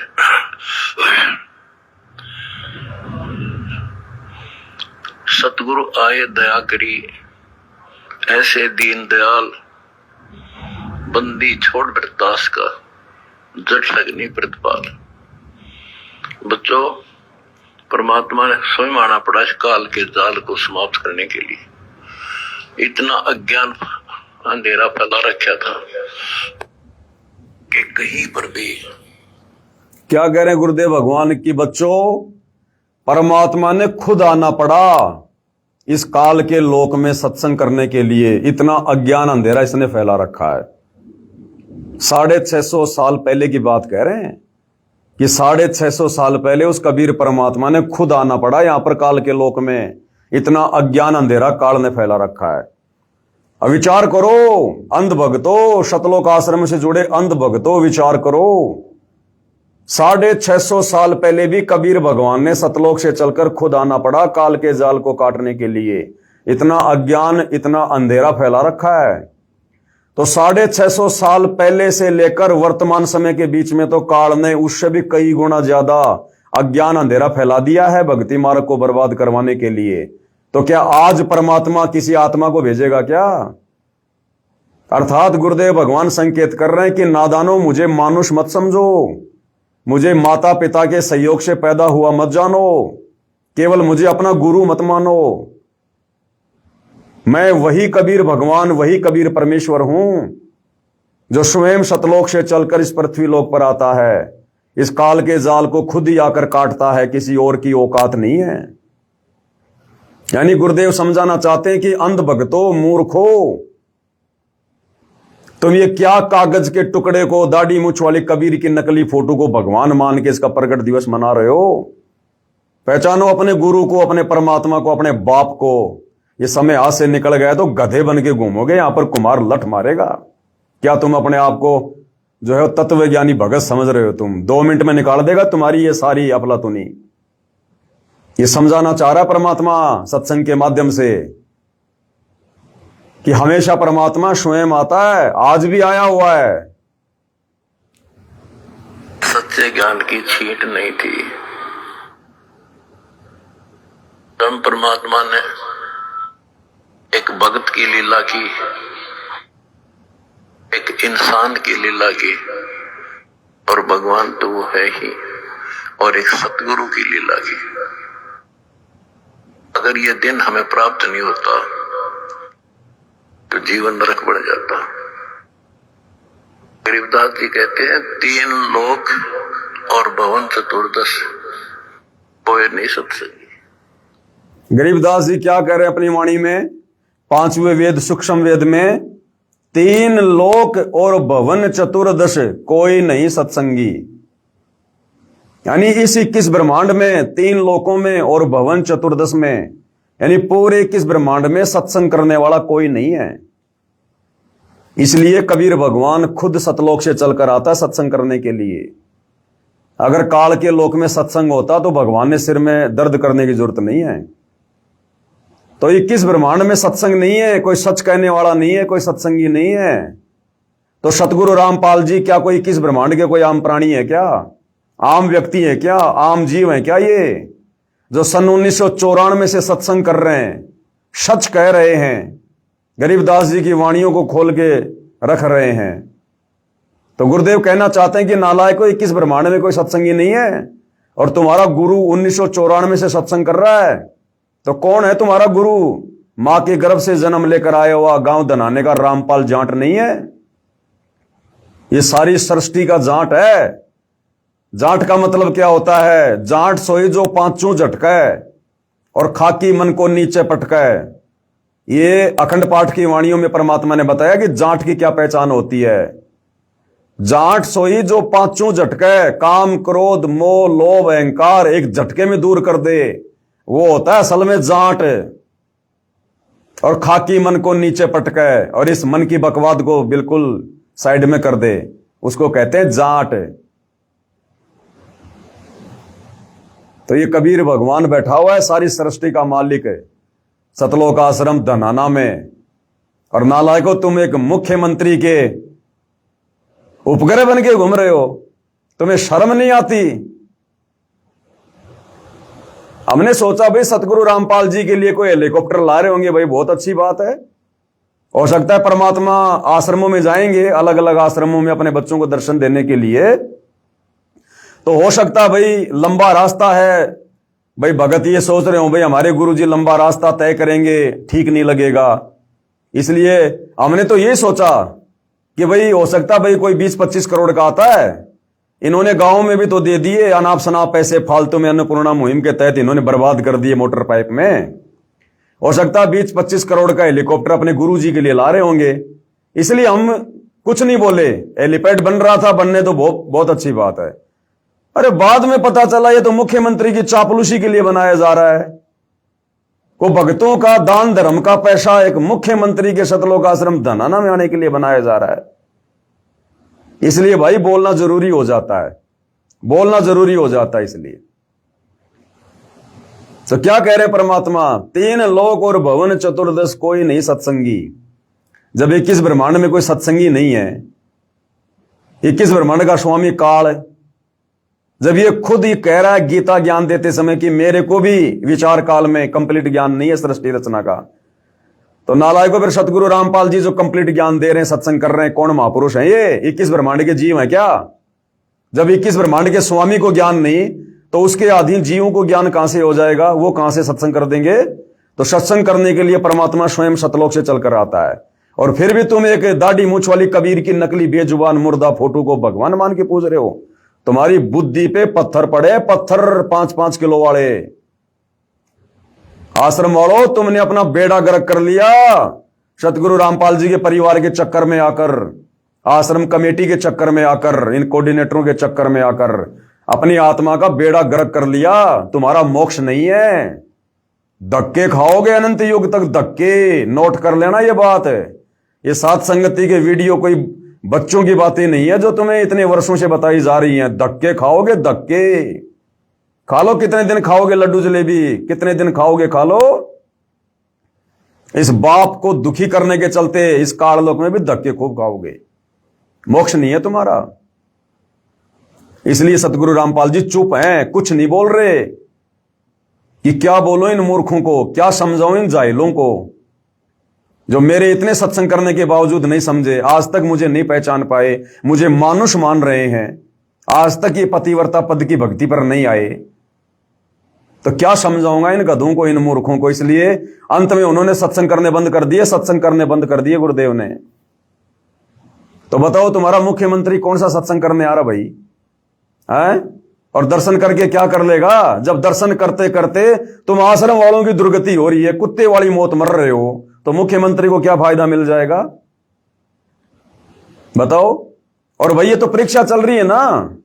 सतगुरु आए दया करी, ऐसे दीन दयाल, बंदी छोड़ बरदास का, जट लगनी प्रतिपाल। बच्चों, परमात्मा ने स्वयं आना पड़ा इस काल के जाल को समाप्त करने के लिए। इतना अज्ञान अंधेरा फैला रखा था कि कहीं पर भी। क्या कह रहे हैं गुरुदेव भगवान की बच्चों, परमात्मा ने खुद आना पड़ा इस काल के लोक में सत्संग करने के लिए। इतना अज्ञान अंधेरा इसने फैला रखा है। 650 साल पहले की बात कह रहे हैं कि 650 साल पहले उस कबीर परमात्मा ने खुद आना पड़ा यहां पर काल के लोक में। इतना अज्ञान अंधेरा काल ने फैला रखा है। अब विचार करो अंध भक्तों, शतलोक आश्रम से जुड़े अंध भक्तों, विचार करो। 650 साल पहले भी कबीर भगवान ने सतलोक से चलकर खुद आना पड़ा काल के जाल को काटने के लिए। इतना अज्ञान, इतना अंधेरा फैला रखा है। तो 650 साल पहले से लेकर वर्तमान समय के बीच में तो काल ने उससे भी कई गुना ज्यादा अज्ञान अंधेरा फैला दिया है भक्ति मार्ग को बर्बाद करवाने के लिए। तो क्या आज परमात्मा किसी आत्मा को भेजेगा क्या? अर्थात गुरुदेव भगवान संकेत कर रहे हैं कि नादानो, मुझे मानुष मत समझो, मुझे माता पिता के सहयोग से पैदा हुआ मत जानो, केवल मुझे अपना गुरु मत मानो। मैं वही कबीर भगवान, वही कबीर परमेश्वर हूं जो स्वयं सतलोक से चलकर इस पृथ्वी लोक पर आता है। इस काल के जाल को खुद ही आकर काटता है, किसी और की औकात नहीं है। यानी गुरुदेव समझाना चाहते हैं कि अंध भक्तों, मूर्खों, तुम ये क्या कागज के टुकड़े को, दाढ़ी मूछ वाले कबीर की नकली फोटो को भगवान मान के इसका प्रकट दिवस मना रहे हो? पहचानो अपने गुरु को, अपने परमात्मा को, अपने बाप को। ये समय हाथ से निकल गया तो गधे बन के घूमोगे, यहां पर कुमार लठ मारेगा। क्या तुम अपने आप को जो है तत्वज्ञानी भगत समझ रहे हो? तुम 2 मिनट में निकाल देगा तुम्हारी ये सारी अफलातुनी। ये समझाना चाह रहा है परमात्मा सत्संग के माध्यम से कि हमेशा परमात्मा स्वयं आता है, आज भी आया हुआ है। सच्चे ज्ञान की छींट नहीं थी। तब परमात्मा ने एक भगत की लीला की, एक इंसान की लीला की, और भगवान तो वो है ही, और एक सतगुरु की लीला की। अगर ये दिन हमें प्राप्त नहीं होता तो जीवन नरक बढ़ जाता। गरीबदास जी कहते हैं 3 लोक और भवन चतुर्दश कोई नहीं सत्संगी। गरीबदास जी क्या कह रहे हैं अपनी वाणी में? 5वें वेद सूक्ष्म वेद में 3 लोक और भवन चतुर्दश कोई नहीं सत्संगी। यानी इस 21 ब्रह्मांड में 3 लोकों में और भवन चतुर्दश में, यानी पूरे 21 ब्रह्मांड में सत्संग करने वाला कोई नहीं है। इसलिए कबीर भगवान खुद सतलोक से चलकर आता है सत्संग करने के लिए। अगर काल के लोक में सत्संग होता तो भगवान ने सिर में दर्द करने की जरूरत नहीं है। तो 21 ब्रह्मांड में सत्संग नहीं है, कोई सच कहने वाला नहीं है, कोई सत्संगी नहीं है। तो सतगुरु रामपाल जी क्या कोई 21 ब्रह्मांड के कोई आम प्राणी है क्या? आम व्यक्ति है क्या? आम जीव है क्या? ये जो सन 1994 से सत्संग कर रहे हैं, सच कह रहे हैं, गरीबदास जी की वाणियों को खोल के रख रहे हैं। तो गुरुदेव कहना चाहते हैं कि नालायक को 21 ब्रह्मांड में कोई सत्संगी नहीं है, और तुम्हारा गुरु 1994 से सत्संग कर रहा है। तो कौन है तुम्हारा गुरु? मां के गर्भ से जन्म लेकर आया हुआ गांव धनाने का रामपाल जाट नहीं है? ये सारी सृष्टि का जाट है। जाट का मतलब क्या होता है? जाट सोई जो पांचों झटकै और खाकी मन को नीचे पटकै। ये अखंड पाठ की वाणियों में परमात्मा ने बताया कि जाट की क्या पहचान होती है। जाट सोई जो पांचों झटकै, काम क्रोध मोह लोभ अहंकार एक झटके में दूर कर दे, वो होता है असल में जाट। और खाकी मन को नीचे पटकै और इस मन की बकवाद को बिल्कुल साइड में कर दे, उसको कहते हैं जाट। तो ये कबीर भगवान बैठा हुआ है, सारी सृष्टि का मालिक है, सतलोक आश्रम धनाना में। और नालायको, तुम एक मुख्यमंत्री के उपग्रह बन के घूम रहे हो, तुम्हें शर्म नहीं आती? हमने सोचा भाई सतगुरु रामपाल जी के लिए कोई हेलीकॉप्टर ला रहे होंगे, भाई बहुत अच्छी बात है। हो सकता है परमात्मा आश्रमों में जाएंगे, अलग अलग आश्रमों में अपने बच्चों को दर्शन देने के लिए, तो हो सकता है भाई लंबा रास्ता है, भाई भगत ये सोच रहे हो भाई हमारे गुरुजी लंबा रास्ता तय करेंगे, ठीक नहीं लगेगा। इसलिए हमने तो ये सोचा कि भाई हो सकता भाई कोई 20-25 करोड़ का आता है, इन्होंने गांव में भी तो दे दिए अनाप शनाप पैसे, फालतू में अन्नपूर्णा मुहिम के तहत इन्होंने बर्बाद कर दिए मोटर पाइप में। हो सकता है 20-25 करोड़ का हेलीकॉप्टर अपने गुरुजी के लिए ला रहे होंगे, इसलिए हम कुछ नहीं बोले। हेलीपैड बन रहा था, बनने तो बहुत अच्छी बात है। अरे बाद में पता चला ये तो मुख्यमंत्री की चापलूसी के लिए बनाया जा रहा है। को भक्तों का दान धर्म का पैसा एक मुख्यमंत्री के सतलोक आश्रम धनाना में आने के लिए बनाया जा रहा है। इसलिए भाई बोलना जरूरी हो जाता है, बोलना जरूरी हो जाता है। इसलिए तो क्या कह रहे परमात्मा? 3 लोक और भवन चतुर्दश कोई नहीं सत्संगी। जब 21 ब्रह्मांड में कोई सत्संगी नहीं है, 21 ब्रह्मांड का स्वामी काल है, जब ये खुद ही कह रहा है गीता ज्ञान देते समय कि मेरे को भी विचार काल में कंप्लीट ज्ञान नहीं है सृष्टि रचना का, तो नालायकों फिर सतगुरु रामपाल जी जो कंप्लीट ज्ञान दे रहे हैं, सत्संग कर रहे हैं, कौन महापुरुष हैं? ये 21 ब्रह्मांड के जीव हैं क्या? जब 21 ब्रह्मांड के स्वामी को ज्ञान नहीं, तो उसके अधीन जीवों को ज्ञान कहां से हो जाएगा? वो कहां से सत्संग कर देंगे? तो सत्संग करने के लिए परमात्मा स्वयं सतलोक से चलकर आता है। और फिर भी तुम एक दाढ़ी मूछ वाली कबीर की नकली बेजुबान मुर्दा फोटो को भगवान मान के पूज रहे हो। तुम्हारी बुद्धि पे पत्थर पड़े, पत्थर 5-5 किलो वाले। आश्रम वालों, तुमने अपना बेड़ा गर्क कर लिया सतगुरु रामपाल जी के परिवार के चक्कर में आकर, आश्रम कमेटी के चक्कर में आकर, इन कोऑर्डिनेटरों के चक्कर में आकर अपनी आत्मा का बेड़ा गर्क कर लिया। तुम्हारा मोक्ष नहीं है, धक्के खाओगे अनंत युग तक, धक्के। नोट कर लेना ये बात है। ये सात संगति के वीडियो कोई बच्चों की बातें नहीं है जो तुम्हें इतने वर्षों से बताई जा रही हैं। धक्के खाओगे, धक्के खा लो। कितने दिन खाओगे लड्डू जलेबी? कितने दिन खाओगे? खा लो। इस बाप को दुखी करने के चलते इस काललोक में भी धक्के खूब खाओगे। मोक्ष नहीं है तुम्हारा। इसलिए सतगुरु रामपाल जी चुप हैं, कुछ नहीं बोल रहे कि क्या बोलो इन मूर्खों को, क्या समझाऊं इन जाहिलों को जो मेरे इतने सत्संग करने के बावजूद नहीं समझे, आज तक मुझे नहीं पहचान पाए, मुझे मानुष मान रहे हैं, आज तक ये पतिव्रता पद की भक्ति पर नहीं आए। तो क्या समझाऊंगा इन गधों को, इन मूर्खों को। इसलिए अंत में उन्होंने सत्संग करने बंद कर दिए, सत्संग करने बंद कर दिए गुरुदेव ने। तो बताओ तुम्हारा मुख्यमंत्री कौन सा सत्संग करने आ रहा भाई है? और दर्शन करके क्या कर लेगा? जब दर्शन करते करते तुम आश्रम वालों की दुर्गति हो रही है, कुत्ते वाली मौत मर रहे हो, तो मुख्यमंत्री को क्या फायदा मिल जाएगा? बताओ। और भाई ये तो परीक्षा चल रही है ना,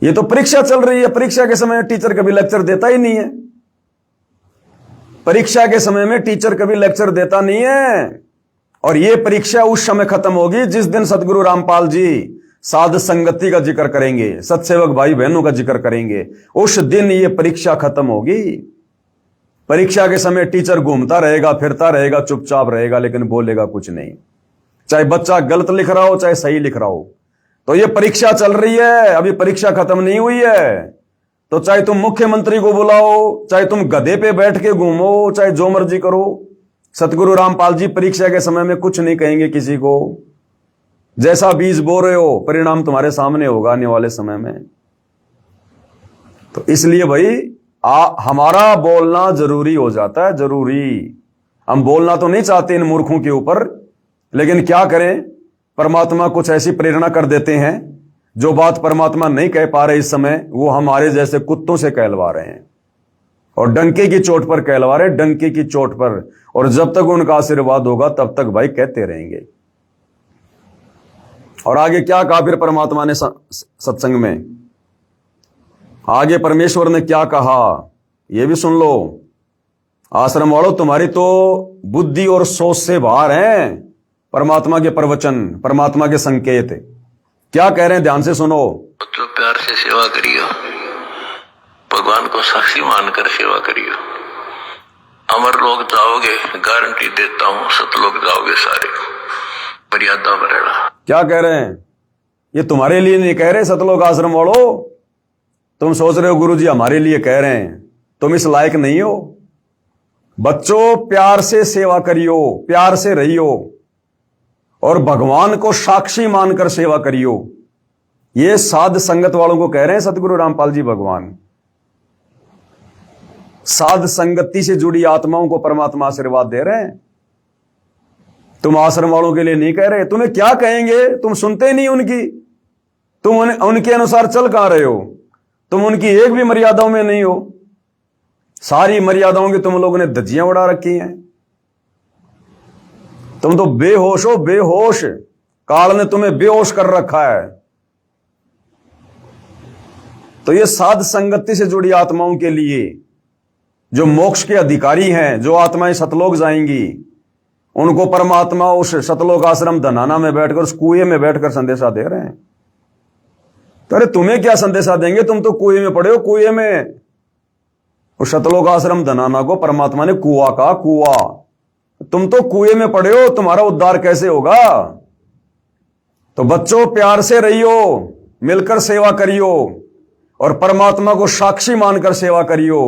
ये तो परीक्षा चल रही है। परीक्षा के समय टीचर कभी लेक्चर देता ही नहीं है। परीक्षा के समय में टीचर कभी लेक्चर देता नहीं है। और ये परीक्षा उस समय खत्म होगी जिस दिन सतगुरु रामपाल जी साध संगति का जिक्र करेंगे, सत्सेवक भाई बहनों का जिक्र करेंगे, उस दिन ये परीक्षा खत्म होगी। परीक्षा के समय टीचर घूमता रहेगा, फिरता रहेगा, चुपचाप रहेगा, लेकिन बोलेगा कुछ नहीं। चाहे बच्चा गलत लिख रहा हो, चाहे सही लिख रहा हो। तो ये परीक्षा चल रही है, अभी परीक्षा खत्म नहीं हुई है। तो चाहे तुम मुख्यमंत्री को बुलाओ, चाहे तुम गधे पे बैठ के घूमो, चाहे जो मर्जी करो, सतगुरु रामपाल जी परीक्षा के समय में कुछ नहीं कहेंगे किसी को। जैसा बीज बो रहे हो, परिणाम तुम्हारे सामने होगा आने वाले समय में। तो इसलिए भाई हमारा बोलना जरूरी हो जाता है, जरूरी। हम बोलना तो नहीं चाहते इन मूर्खों के ऊपर, लेकिन क्या करें, परमात्मा कुछ ऐसी प्रेरणा कर देते हैं जो बात परमात्मा नहीं कह पा रहे इस समय, वो हमारे जैसे कुत्तों से कहलवा रहे हैं, और डंके की चोट पर कहलवा रहे, डंके की चोट पर। और जब तक उनका आशीर्वाद होगा तब तक भाई कहते रहेंगे। और आगे क्या कहा फिर परमात्मा ने सत्संग में, आगे परमेश्वर ने क्या कहा ये भी सुन लो। आश्रम वालों, तुम्हारी तो बुद्धि और सोच से बाहर हैं परमात्मा के प्रवचन, परमात्मा के संकेत। क्या कह रहे हैं, ध्यान से सुनो। तो प्यार से सेवा करियो, भगवान को साक्षी मानकर सेवा करियो। अमर लोग जाओगे, गारंटी देता हूं, सतलोक जाओगे सारे, मर्यादा बढ़ेगा। क्या कह रहे हैं, ये तुम्हारे लिए नहीं कह रहे सतलोक आश्रम वालों। तुम सोच रहे हो गुरुजी हमारे लिए कह रहे हैं, तुम इस लायक नहीं हो। बच्चों, प्यार से सेवा करियो, प्यार से रहियो, और भगवान को साक्षी मानकर सेवा करियो। ये साध संगत वालों को कह रहे हैं सतगुरु रामपाल जी भगवान। साध संगति से जुड़ी आत्माओं को परमात्मा आशीर्वाद दे रहे हैं। तुम आश्रम वालों के लिए नहीं कह रहे। तुम्हें क्या कहेंगे, तुम सुनते नहीं उनकी, तुम उनके अनुसार चल कहां रहे हो, तुम उनकी एक भी मर्यादाओं में नहीं हो। सारी मर्यादाओं की तुम लोगों ने धज्जियां उड़ा रखी हैं। तुम तो बेहोश हो, बेहोश। काल ने तुम्हें बेहोश कर रखा है। तो ये साध संगति से जुड़ी आत्माओं के लिए, जो मोक्ष के अधिकारी हैं, जो आत्माएं सतलोक जाएंगी, उनको परमात्मा उस सतलोक आश्रम धनाना में बैठकर, उस कुएं में बैठकर संदेशा दे रहे हैं। तो अरे तुम्हें क्या संदेशा देंगे, तुम तो कुएं में पड़े हो, कुएं में। उस सतलोक आश्रम धनाना को परमात्मा ने कुआं कहा, कुआं। तुम तो कुएं में पड़े हो, तुम्हारा उद्धार कैसे होगा। तो बच्चों, प्यार से रहियो, मिलकर सेवा करियो, और परमात्मा को साक्षी मानकर सेवा करियो।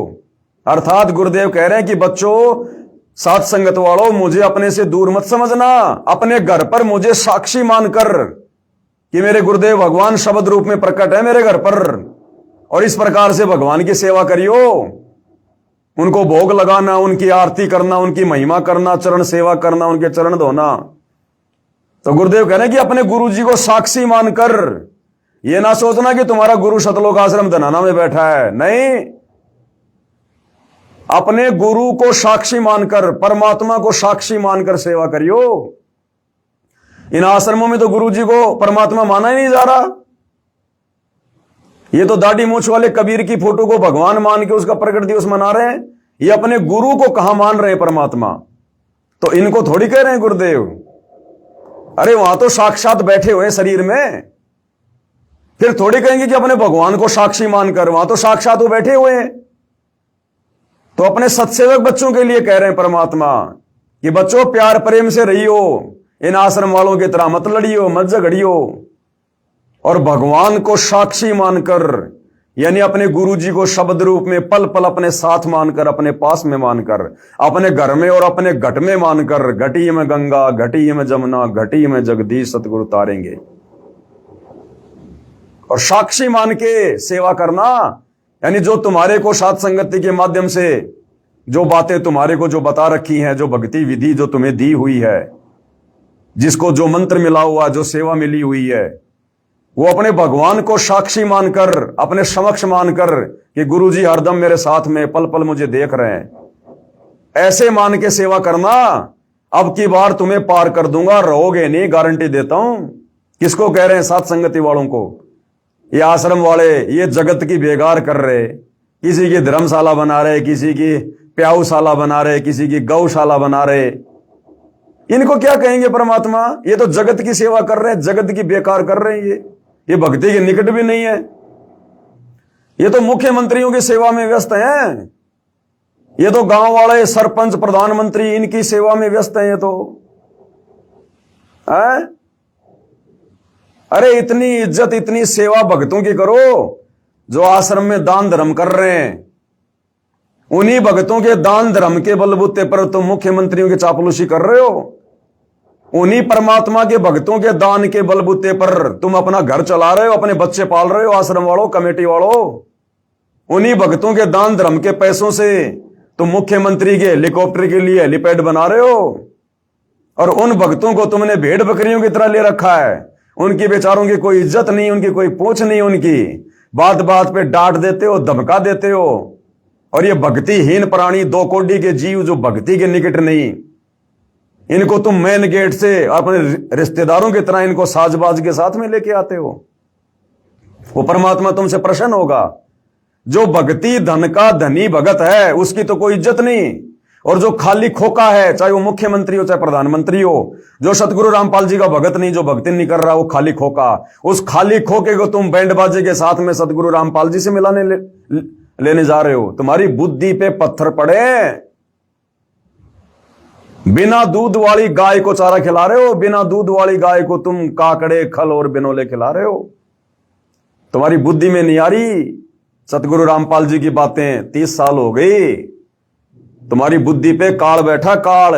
अर्थात गुरुदेव कह रहे हैं कि बच्चों, साथ संगत वालों, मुझे अपने से दूर मत समझना। अपने घर पर मुझे साक्षी मानकर कि मेरे गुरुदेव भगवान शब्द रूप में प्रकट है मेरे घर पर, और इस प्रकार से भगवान की सेवा करियो। उनको भोग लगाना, उनकी आरती करना, उनकी महिमा करना, चरण सेवा करना, उनके चरण धोना। तो गुरुदेव कह रहे हैं कि अपने गुरु जी को साक्षी मानकर, ये ना सोचना कि तुम्हारा गुरु सतलोक आश्रम धनाना में बैठा है, नहीं। अपने गुरु को साक्षी मानकर, परमात्मा को साक्षी मानकर सेवा करियो। इन आश्रमों में तो गुरु जी को परमात्मा माना ही नहीं जा रहा। ये तो दाढ़ी मूछ वाले कबीर की फोटो को भगवान मान के उसका प्रकट दिवस मना रहे हैं। ये अपने गुरु को कहां मान रहे हैं परमात्मा। तो इनको थोड़ी कह रहे हैं गुरुदेव। अरे वहां तो साक्षात बैठे हुए शरीर में, फिर थोड़ी कहेंगे कि अपने भगवान को साक्षी मानकर। वहां तो साक्षात वो बैठे हुए हैं। तो अपने सत्सेवक बच्चों के लिए कह रहे हैं परमात्मा कि बच्चों, प्यार प्रेम से रहियो, इन आश्रम वालों की तरह मत लड़ियो, मत झगड़ियो, और भगवान को साक्षी मानकर, यानी अपने गुरु जी को शब्द रूप में पल पल अपने साथ मानकर, अपने पास में मानकर, अपने घर में और अपने घट में मानकर, घटी में गंगा, घटी में जमुना, घटी में जगदीश सतगुरु तारेंगे। और साक्षी मान के सेवा करना, यानी जो तुम्हारे को साथ संगति के माध्यम से जो बातें तुम्हारे को जो बता रखी हैं, जो भक्ति विधि जो तुम्हें दी हुई है, जिसको जो मंत्र मिला हुआ, जो सेवा मिली हुई है, वो अपने भगवान को साक्षी मानकर, अपने समक्ष मानकर कि गुरुजी हरदम मेरे साथ में, पल पल मुझे देख रहे हैं, ऐसे मान के सेवा करना। अब की बार तुम्हें पार कर दूंगा, रहोगे नहीं, गारंटी देता हूं। किसको कह रहे हैं? साथ संगति वालों को। ये आश्रम वाले ये जगत की बेगार कर रहे, किसी की धर्मशाला बना रहे, किसी की प्याऊशाला बना रहे, किसी की गौशाला बना रहे। इनको क्या कहेंगे परमात्मा? ये तो जगत की सेवा कर रहे हैं, जगत की बेकार कर रहे हैं। ये भक्ति के निकट भी नहीं है। ये तो मुख्यमंत्रियों की सेवा में व्यस्त हैं। ये तो गांव वाले, सरपंच, प्रधानमंत्री, इनकी सेवा में व्यस्त हैं। ये तो है? अरे इतनी इज्जत, इतनी सेवा भक्तों की करो जो आश्रम में दान धर्म कर रहे हैं। उन्हीं भक्तों के दान धर्म के बलबूते पर तुम मुख्यमंत्रियों की चापलूसी कर रहे हो। उन्हीं परमात्मा के भक्तों के दान के बलबूते पर तुम अपना घर चला रहे हो, अपने बच्चे पाल रहे हो। आश्रम वालों, कमेटी वालों, उन्हीं भक्तों के दान धर्म के पैसों से तुम मुख्यमंत्री के हेलीकॉप्टर के लिए हेलीपैड बना रहे हो। और उन भक्तों को तुमने भेड़ बकरियों की तरह ले रखा है। उनकी बेचारों की कोई इज्जत नहीं, उनकी कोई पूछ नहीं, उनकी बात बात पे डांट देते हो, धमका देते हो। और ये भक्तिहीन प्राणी, 2 कोड़ी के जीव जो भक्ति के निकट नहीं, इनको तुम मेन गेट से अपने रिश्तेदारों की तरह इनको साजबाज के साथ में लेके आते हो। वो परमात्मा तुमसे प्रसन्न होगा। जो भक्ति धन का धनी भगत है उसकी तो कोई इज्जत नहीं, और जो खाली खोका है, चाहे वो मुख्यमंत्री हो चाहे प्रधानमंत्री हो, जो सतगुरु रामपाल जी का भगत नहीं, जो भक्ति नहीं कर रहा, वो खाली खोका, उस खाली खोके को तुम बैंड बाजे के साथ में सतगुरु रामपाल जी से मिलाने लेने जा रहे हो। तुम्हारी बुद्धि पे पत्थर पड़े। बिना दूध वाली गाय को चारा खिला रहे हो, बिना दूध वाली गाय को तुम काकड़े, खल और बिनोले खिला रहे हो। तुम्हारी बुद्धि में नहीं आ रही सतगुरु रामपाल जी की बातें। 30 साल हो गई, तुम्हारी बुद्धि पे काल बैठा, काल।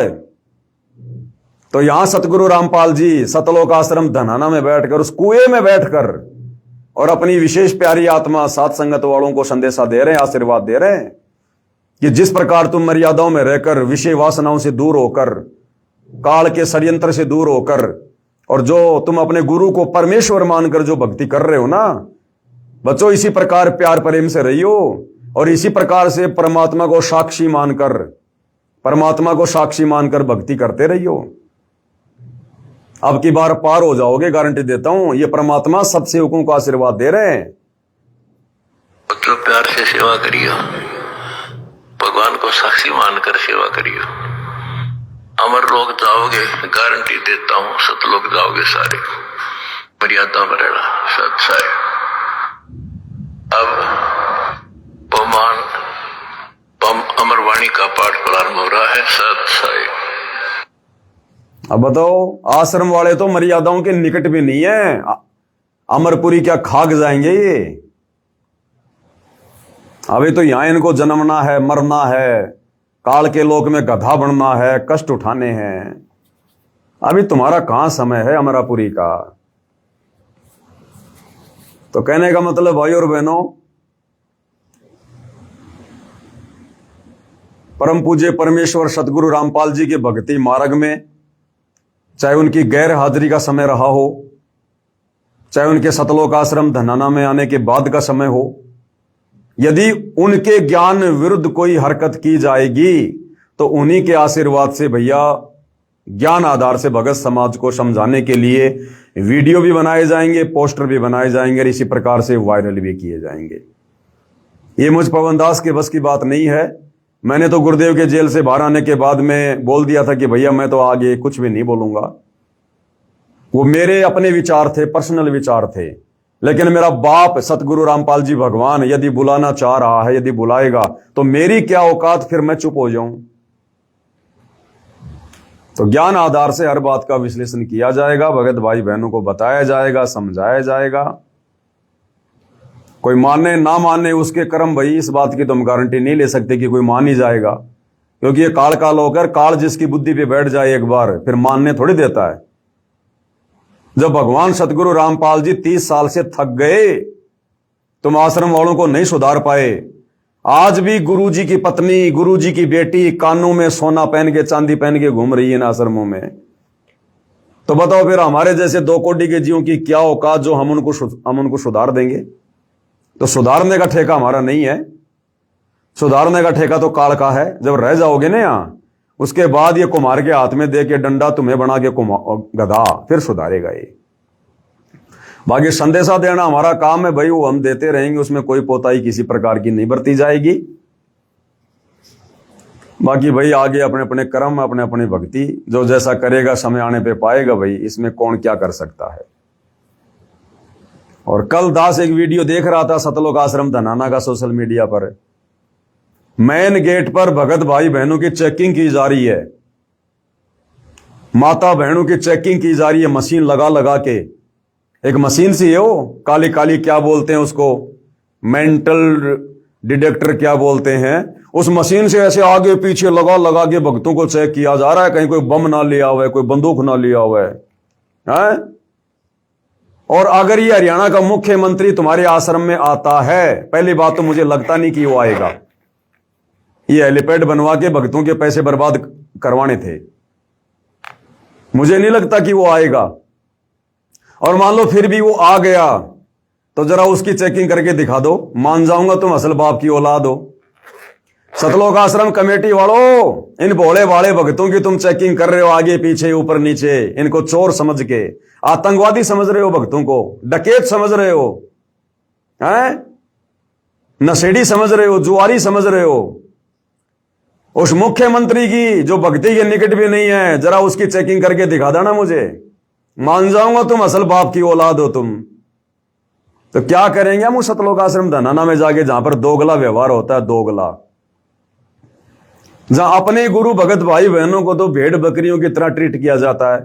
तो यहां सतगुरु रामपाल जी सतलोक आश्रम धनाना में बैठकर, उस कुएं में बैठकर, और अपनी विशेष प्यारी आत्मा साथ संगत वालों को संदेशा दे रहे हैं, आशीर्वाद दे रहे हैं कि जिस प्रकार तुम मर्यादाओं में रहकर, विषय वासनाओं से दूर होकर, काल के षड्यंत्र से दूर होकर, और जो तुम अपने गुरु को परमेश्वर मानकर जो भक्ति कर रहे हो ना बच्चों, इसी प्रकार प्यार प्रेम से रहियो, और इसी प्रकार से परमात्मा को साक्षी मानकर, परमात्मा को साक्षी मानकर भक्ति करते रहियो। अब की बार पार हो जाओगे, गारंटी देता हूं। ये परमात्मा सब सेवकों को आशीर्वाद दे रहे हैं। तो प्यार से सेवा करियो, भगवान को साक्षी मानकर सेवा करियो। अमर लोग जाओगे, गारंटी देता हूं, सतलोक जाओगे सारे, मर्यादा में रहना, सत्साय। अब अमरवाणी का पाठ प्रारंभ हो रहा है, सत्साय। अब बताओ, आश्रम वाले तो मर्यादाओं के निकट भी नहीं है। अमरपुरी क्या खाक जाएंगे ये? अभी तो यहां इनको जन्मना है, मरना है, काल के लोक में गधा बनना है, कष्ट उठाने हैं। अभी तुम्हारा कहां समय है अमरापुरी का? तो कहने का मतलब भाई और बहनों, परम पूज्य परमेश्वर सतगुरु रामपाल जी के भक्ति मार्ग में, चाहे उनकी गैर हाजिरी का समय रहा हो, चाहे उनके सतलोक आश्रम धनाना में आने के बाद का समय हो, यदि उनके ज्ञान विरुद्ध कोई हरकत की जाएगी तो उन्हीं के आशीर्वाद से भैया ज्ञान आधार से भगत समाज को समझाने के लिए वीडियो भी बनाए जाएंगे, पोस्टर भी बनाए जाएंगे, और इसी प्रकार से वायरल भी किए जाएंगे। ये मुझ पवन दास के बस की बात नहीं है। मैंने तो गुरुदेव के जेल से बाहर आने के बाद में बोल दिया था कि भैया मैं तो आगे कुछ भी नहीं बोलूंगा। वो मेरे अपने विचार थे, पर्सनल विचार थे, लेकिन मेरा बाप सतगुरु रामपाल जी भगवान यदि बुलाना चाह रहा है, यदि बुलाएगा, तो मेरी क्या औकात फिर मैं चुप हो जाऊं? तो ज्ञान आधार से हर बात का विश्लेषण किया जाएगा, भगत भाई बहनों को बताया जाएगा, समझाया जाएगा। कोई माने ना माने उसके कर्म, भाई इस बात की तो हम गारंटी नहीं ले सकते कि कोई मान ही जाएगा, क्योंकि ये काल काल होकर, काल जिसकी बुद्धि पे बैठ जाए एक बार, फिर मानने थोड़ी देता है। जब भगवान सतगुरु रामपाल जी 30 साल से थक गए, तुम आश्रम वालों को नहीं सुधार पाए। आज भी गुरुजी की पत्नी, गुरुजी की बेटी कानों में सोना पहन के, चांदी पहन के घूम रही है इन आश्रमों में। तो बताओ फिर हमारे जैसे 2 कोटि के जीवों की क्या औकात जो हम उनको सुधार देंगे? तो सुधारने का ठेका हमारा नहीं है, सुधारने का ठेका तो काल का है। जब रह जाओगे ना यहां, उसके बाद ये कुम्हार के हाथ में दे के डंडा तुम्हें बना के गधा, फिर सुधारेगा ये। बाकी संदेशा देना हमारा काम है भाई, वो हम देते रहेंगे, उसमें कोई पोताई किसी प्रकार की नहीं बरती जाएगी। बाकी भाई आगे अपने अपने कर्म, अपने अपनी भक्ति, जो जैसा करेगा समय आने पे पाएगा भाई, इसमें कौन क्या कर सकता है। और कल दास एक वीडियो देख रहा था सतलोक आश्रम धनाना का सोशल मीडिया पर। मेन गेट पर भगत भाई बहनों की चेकिंग की जा रही है, माता बहनों की चेकिंग की जा रही है, मशीन लगा लगा के। एक मशीन सी है वो, काली काली क्या बोलते हैं उसको, मेंटल डिटेक्टर क्या बोलते हैं। उस मशीन से ऐसे आगे पीछे लगा लगा के भक्तों को चेक किया जा रहा है, कहीं कोई बम ना लिया हुआ है, कोई बंदूक ना लिया हुआ है। और अगर ये हरियाणा का मुख्यमंत्री तुम्हारे आश्रम में आता है, पहली बात तो मुझे लगता नहीं कि वो आएगा। ये हेलीपैड बनवा के भक्तों के पैसे बर्बाद करवाने थे, मुझे नहीं लगता कि वो आएगा। और मान लो फिर भी वो आ गया तो जरा उसकी चेकिंग करके दिखा दो, मान जाऊंगा तुम असल बाप की औलाद हो। सतलोक आश्रम कमेटी वालों, इन भोले भाले भक्तों की तुम चेकिंग कर रहे हो आगे पीछे ऊपर नीचे, इनको चोर समझ के, आतंकवादी समझ रहे हो, भक्तों को डकैत समझ रहे हो, हैं? नशेड़ी समझ रहे हो, जुआरी समझ रहे हो। उस मुख्यमंत्री की जो भक्ति के निकट भी नहीं है, जरा उसकी चेकिंग करके दिखा देना मुझे, मान जाऊंगा तुम असल बाप की औलाद हो तुम। तो क्या करेंगे हम उस सतलोक आश्रम धनाना में जाके, जहां पर दोगला व्यवहार होता है, दोगला, जहां अपने गुरु भगत भाई बहनों को तो भेड़ बकरियों की तरह ट्रीट किया जाता है,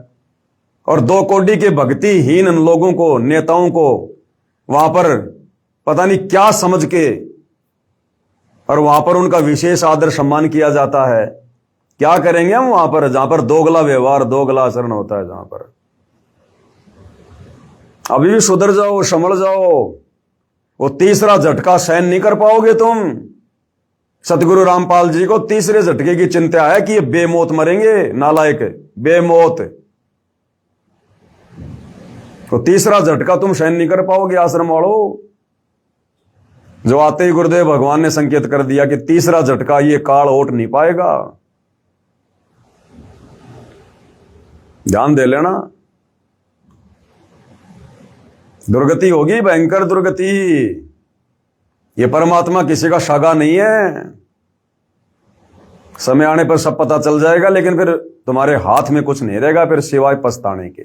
और 2 कोड़ी के भक्तिहीन लोगों को, नेताओं को वहां पर पता नहीं क्या समझ के, और वहां पर उनका विशेष आदर सम्मान किया जाता है। क्या करेंगे हम वहां पर, जहां पर दोगला व्यवहार, दोगला आचरण होता है, जहां पर। अभी भी सुधर जाओ, संभल जाओ, वो तीसरा झटका सहन नहीं कर पाओगे तुम। सतगुरु रामपाल जी को तीसरे झटके की चिंता है कि ये बेमौत मरेंगे, नालायक, बेमौत। तो तीसरा झटका तुम सहन नहीं कर पाओगे आश्रम वालों। जो आते ही गुरुदेव भगवान ने संकेत कर दिया कि तीसरा झटका ये काल ओट नहीं पाएगा। ध्यान दे लेना, दुर्गति होगी, भयंकर दुर्गति। ये परमात्मा किसी का सागा नहीं है। समय आने पर सब पता चल जाएगा, लेकिन फिर तुम्हारे हाथ में कुछ नहीं रहेगा फिर सिवाय पछताने के।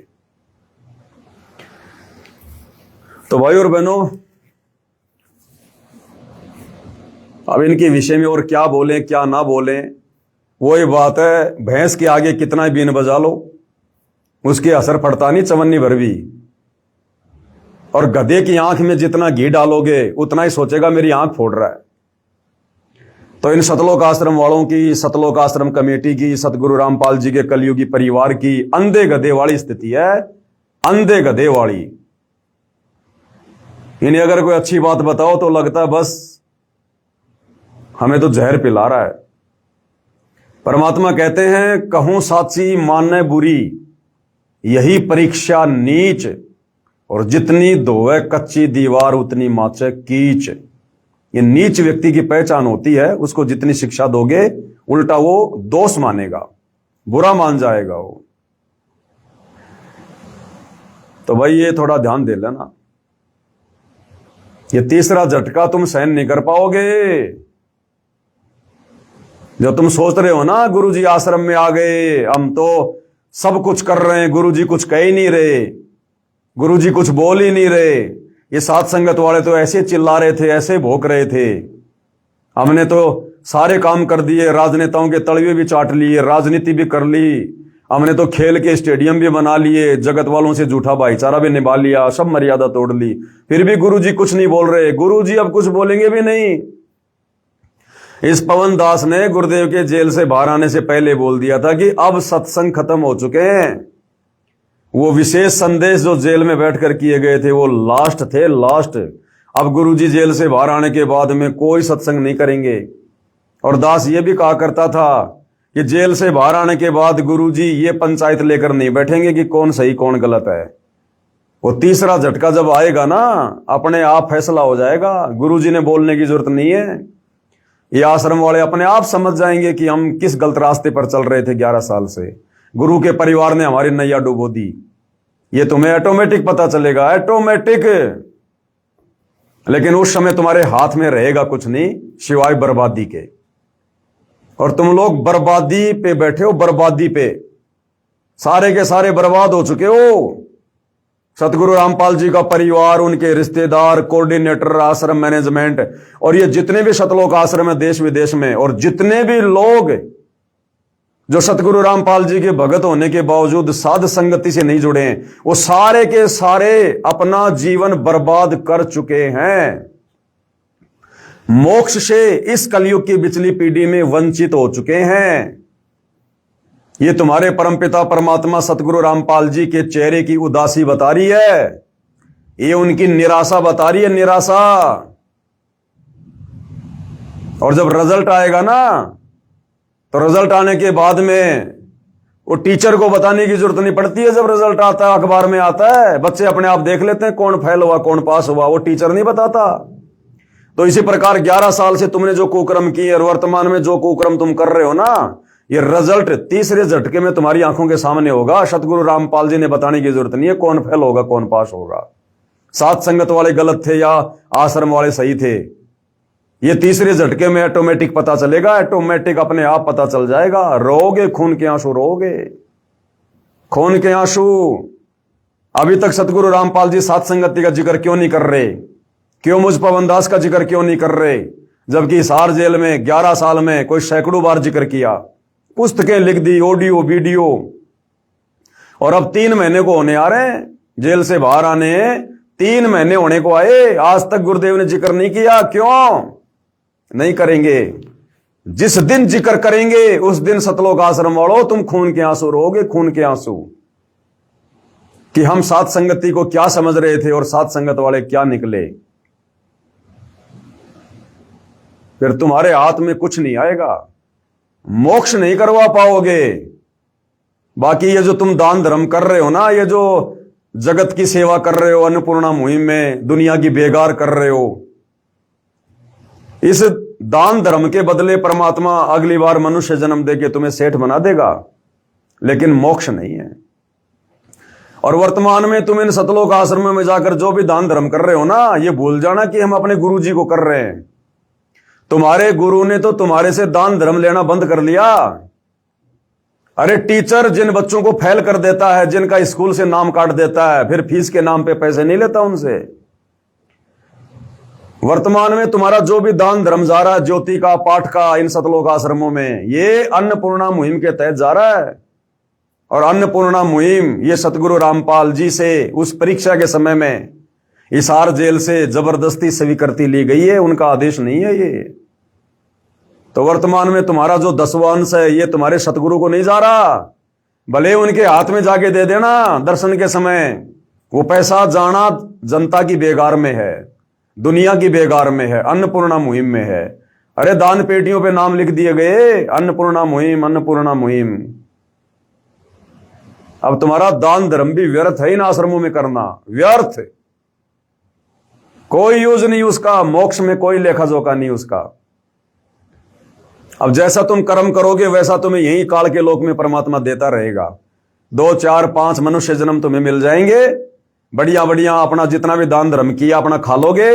तो भाई और बहनों, अब इनके विषय में और क्या बोलें क्या ना बोलें, वही बात है, भैंस के आगे कितना ही बीन बजा लो उसके असर पड़ता नहीं चवन्नी भर भी। और गधे की आंख में जितना घी डालोगे उतना ही सोचेगा मेरी आंख फोड़ रहा है। तो इन सतलोक आश्रम वालों की, सतलोक आश्रम कमेटी की, सतगुरु रामपाल जी के कलयुगी परिवार की अंधे गधे वाली स्थिति है, अंधे गधे वाली। इन्हें अगर कोई अच्छी बात बताओ तो लगता है बस हमें तो जहर पिला रहा है। परमात्मा कहते हैं, कहूं साची माने बुरी, यही परीक्षा नीच, और जितनी धोए कच्ची दीवार उतनी माचे कीच। ये नीच व्यक्ति की पहचान होती है, उसको जितनी शिक्षा दोगे उल्टा वो दोष मानेगा, बुरा मान जाएगा वो। तो भाई ये थोड़ा ध्यान दे लेना, ये तीसरा झटका तुम सहन नहीं कर पाओगे। जो तुम सोच रहे हो ना गुरुजी आश्रम में आ गए, हम तो सब कुछ कर रहे हैं, गुरुजी कुछ कह ही नहीं रहे, गुरुजी कुछ बोल ही नहीं रहे, ये साथ संगत वाले तो ऐसे चिल्ला रहे थे, ऐसे भौंक रहे थे, हमने तो सारे काम कर दिए, राजनेताओं के तलवे भी चाट लिए, राजनीति भी कर ली, हमने तो खेल के स्टेडियम भी बना लिए, जगत वालों से झूठा भाईचारा भी निभा लिया, सब मर्यादा तोड़ ली, फिर भी गुरुजी कुछ नहीं बोल रहे। गुरुजी अब कुछ बोलेंगे भी नहीं। इस पवन दास ने गुरुदेव के जेल से बाहर आने से पहले बोल दिया था कि अब सत्संग खत्म हो चुके हैं। वो विशेष संदेश जो जेल में बैठकर किए गए थे वो लास्ट थे, लास्ट। अब गुरुजी जेल से बाहर आने के बाद में कोई सत्संग नहीं करेंगे। और दास ये भी कहा करता था कि जेल से बाहर आने के बाद गुरुजी ये पंचायत लेकर नहीं बैठेंगे कि कौन सही कौन गलत है। वो तीसरा झटका जब आएगा ना, अपने आप फैसला हो जाएगा, गुरुजी ने बोलने की जरूरत नहीं है। ये आश्रम वाले अपने आप समझ जाएंगे कि हम किस गलत रास्ते पर चल रहे थे 11 साल से। गुरु के परिवार ने हमारी नैया डुबो दी। ये तुम्हें ऑटोमेटिक पता चलेगा, ऑटोमेटिक। लेकिन उस समय तुम्हारे हाथ में रहेगा कुछ नहीं सिवाय बर्बादी के। और तुम लोग बर्बादी पे बैठे हो, बर्बादी पे, सारे के सारे बर्बाद हो चुके हो। सतगुरु रामपाल जी का परिवार, उनके रिश्तेदार, कोऑर्डिनेटर, आश्रम मैनेजमेंट, और ये जितने भी सतलोक आश्रम है देश विदेश में, और जितने भी लोग जो सतगुरु रामपाल जी के भगत होने के बावजूद साध संगति से नहीं जुड़े हैं, वो सारे के सारे अपना जीवन बर्बाद कर चुके हैं। मोक्ष से इस कलयुग की पिछली पीढ़ी में वंचित हो चुके हैं। ये तुम्हारे परमपिता परमात्मा सतगुरु रामपाल जी के चेहरे की उदासी बता रही है, ये उनकी निराशा बता रही है, निराशा। और जब रिजल्ट आएगा ना, तो रिजल्ट आने के बाद में वो टीचर को बताने की जरूरत नहीं पड़ती है। जब रिजल्ट आता है, अखबार में आता है, बच्चे अपने आप देख लेते हैं कौन फेल हुआ कौन पास हुआ, वो टीचर नहीं बताता। तो इसी प्रकार 11 साल से तुमने जो कुकर्म किए और वर्तमान में जो कुकर्म तुम कर रहे हो ना, ये रिजल्ट तीसरे झटके में तुम्हारी आंखों के सामने होगा। सतगुरु रामपाल जी ने बताने की जरूरत नहीं है कौन फेल होगा कौन पास होगा, साथ संगत वाले गलत थे या आश्रम वाले सही थे। ये तीसरे झटके में ऑटोमेटिक पता चलेगा, ऑटोमेटिक अपने आप पता चल जाएगा। रोगे खून के आंसू, रोगे खून के आंसू। अभी तक सतगुरु रामपाल जी साथ संगति का जिक्र क्यों नहीं कर रहे? क्यों मुझ पवन दास का जिक्र क्यों नहीं कर रहे? जबकि हिसार जेल में 11 साल में कोई सैकड़ों बार जिक्र किया, पुस्तकें लिख दी, ऑडियो वीडियो, और अब 3 महीने को होने आ रहे हैं जेल से बाहर आने, 3 महीने होने को आए, आज तक गुरुदेव ने जिक्र नहीं किया। क्यों नहीं करेंगे? जिस दिन जिक्र करेंगे उस दिन सतलोक आश्रम वालों तुम खून के आंसू रोगे, खून के आंसू, कि हम साथ संगति को क्या समझ रहे थे और साथ संगत वाले क्या निकले। फिर तुम्हारे हाथ में कुछ नहीं आएगा, मोक्ष नहीं करवा पाओगे। बाकी ये जो तुम दान धर्म कर रहे हो ना, ये जो जगत की सेवा कर रहे हो, अन्नपूर्णा मुहिम में दुनिया की बेगार कर रहे हो, इस दान धर्म के बदले परमात्मा अगली बार मनुष्य जन्म देके तुम्हें सेठ बना देगा, लेकिन मोक्ष नहीं है। और वर्तमान में तुम इन सतलोक आश्रम में जाकर जो भी दान धर्म कर रहे हो ना, ये भूल जाना कि हम अपने गुरु जी को कर रहे हैं। तुम्हारे गुरु ने तो तुम्हारे से दान धर्म लेना बंद कर लिया। अरे टीचर जिन बच्चों को फेल कर देता है, जिनका स्कूल से नाम काट देता है, फिर फीस के नाम पे पैसे नहीं लेता उनसे। वर्तमान में तुम्हारा जो भी दान धर्म जा रहा है, ज्योति का, पाठ का, इन सतलोक आश्रमों में, ये अन्नपूर्णा मुहिम के तहत जा रहा है। और अन्नपूर्णा मुहिम ये सतगुरु रामपाल जी से उस परीक्षा के समय में हिसार जेल से जबरदस्ती स्वीकृति ली गई है, उनका आदेश नहीं है ये। तो वर्तमान में तुम्हारा जो 10वां अंश है, ये तुम्हारे सतगुरु को नहीं जा रहा। भले उनके हाथ में जाके दे देना दर्शन के समय, वो पैसा जाना जनता की बेगार में है, दुनिया की बेगार में है, अन्नपूर्णा मुहिम में है। अरे दान पेटियों पे नाम लिख दिए गए, अन्नपूर्णा मुहिम, अन्नपूर्णा मुहिम। अब तुम्हारा दान धर्म भी व्यर्थ है इन आश्रमों में करना, व्यर्थ, कोई यूज नहीं उसका, मोक्ष में कोई लेखा जोखा नहीं उसका। अब जैसा तुम कर्म करोगे वैसा तुम्हें यही काल के लोक में परमात्मा देता रहेगा। 2, 4, 5 मनुष्य जन्म तुम्हें मिल जाएंगे, बढ़िया बढ़िया अपना जितना भी दान धर्म किया अपना खा लोगे,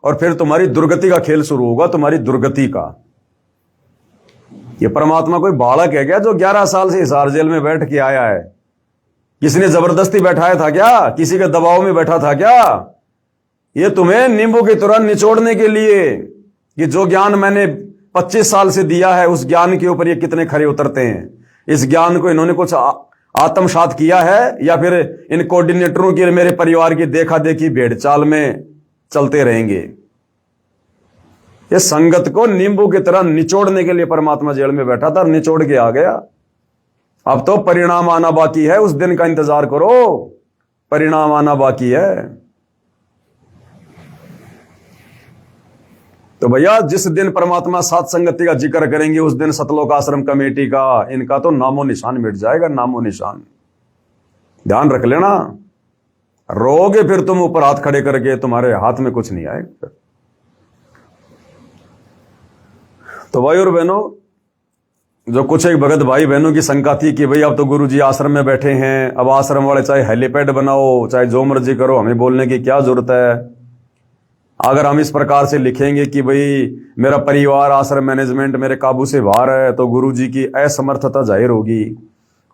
और फिर तुम्हारी दुर्गति का खेल शुरू होगा, तुम्हारी दुर्गति का। ये परमात्मा कोई बालक है क्या जो 11 साल से हिसार जेल में बैठ के आया है? किसी ने जबरदस्ती बैठाया था क्या? किसी के दबाव में बैठा था क्या? ये तुम्हें नींबू की तरह निचोड़ने के लिए कि जो ज्ञान मैंने 25 साल से दिया है, उस ज्ञान के ऊपर ये कितने खरे उतरते हैं। इस ज्ञान को इन्होंने कुछ आत्मसात किया है, या फिर इन कोऑर्डिनेटरों की, मेरे परिवार की देखा देखी भेड़ चाल में चलते रहेंगे। ये संगत को नींबू की तरह निचोड़ने के लिए परमात्मा जेल में बैठा था और निचोड़ के आ गया। अब तो परिणाम आना बाकी है, उस दिन का इंतजार करो, परिणाम आना बाकी है। तो भैया जिस दिन परमात्मा साथ संगति का जिक्र करेंगे उस दिन सतलोक आश्रम कमेटी का, इनका तो नामो निशान मिट जाएगा, नामो निशान। ध्यान रख लेना, रोगे फिर तुम ऊपर हाथ खड़े करके, तुम्हारे हाथ में कुछ नहीं आएगा। तो भाई और बहनों, जो कुछ एक भगत भाई बहनों की शंका थी कि भाई अब तो गुरुजी आश्रम में बैठे हैं, अब आश्रम वाले चाहे हेलीपैड बनाओ चाहे जो मर्जी करो, हमें बोलने की क्या जरूरत है। अगर हम इस प्रकार से लिखेंगे कि भाई मेरा परिवार, आश्रम मैनेजमेंट मेरे काबू से बाहर है, तो गुरुजी की असमर्थता जाहिर होगी।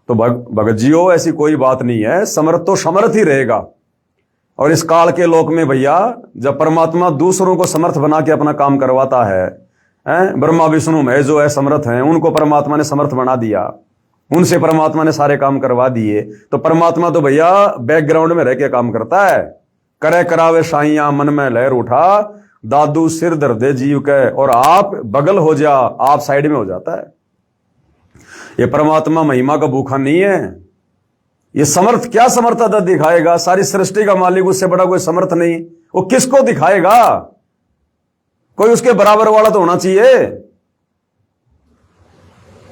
तो भगत जियो, ऐसी कोई बात नहीं है, समर्थ तो समर्थ ही रहेगा। और इस काल के लोक में भैया जब परमात्मा दूसरों को समर्थ बना के अपना काम करवाता है, ब्रह्मा विष्णु महेश जो है समर्थ हैं, उनको परमात्मा ने समर्थ बना दिया, उनसे परमात्मा ने सारे काम करवा दिए। तो परमात्मा तो भैया बैकग्राउंड में रह के काम करता है। करे करावे साइया मन में लहर उठा, दादू सिर दर्दे जीव के, और आप बगल हो जा, आप साइड में हो जाता है। ये परमात्मा महिमा का भूखा नहीं है। ये समर्थ क्या समर्थता दिखाएगा? सारी सृष्टि का मालिक, उससे बड़ा कोई समर्थ नहीं। वो किसको दिखाएगा? कोई उसके बराबर वाला तो होना चाहिए।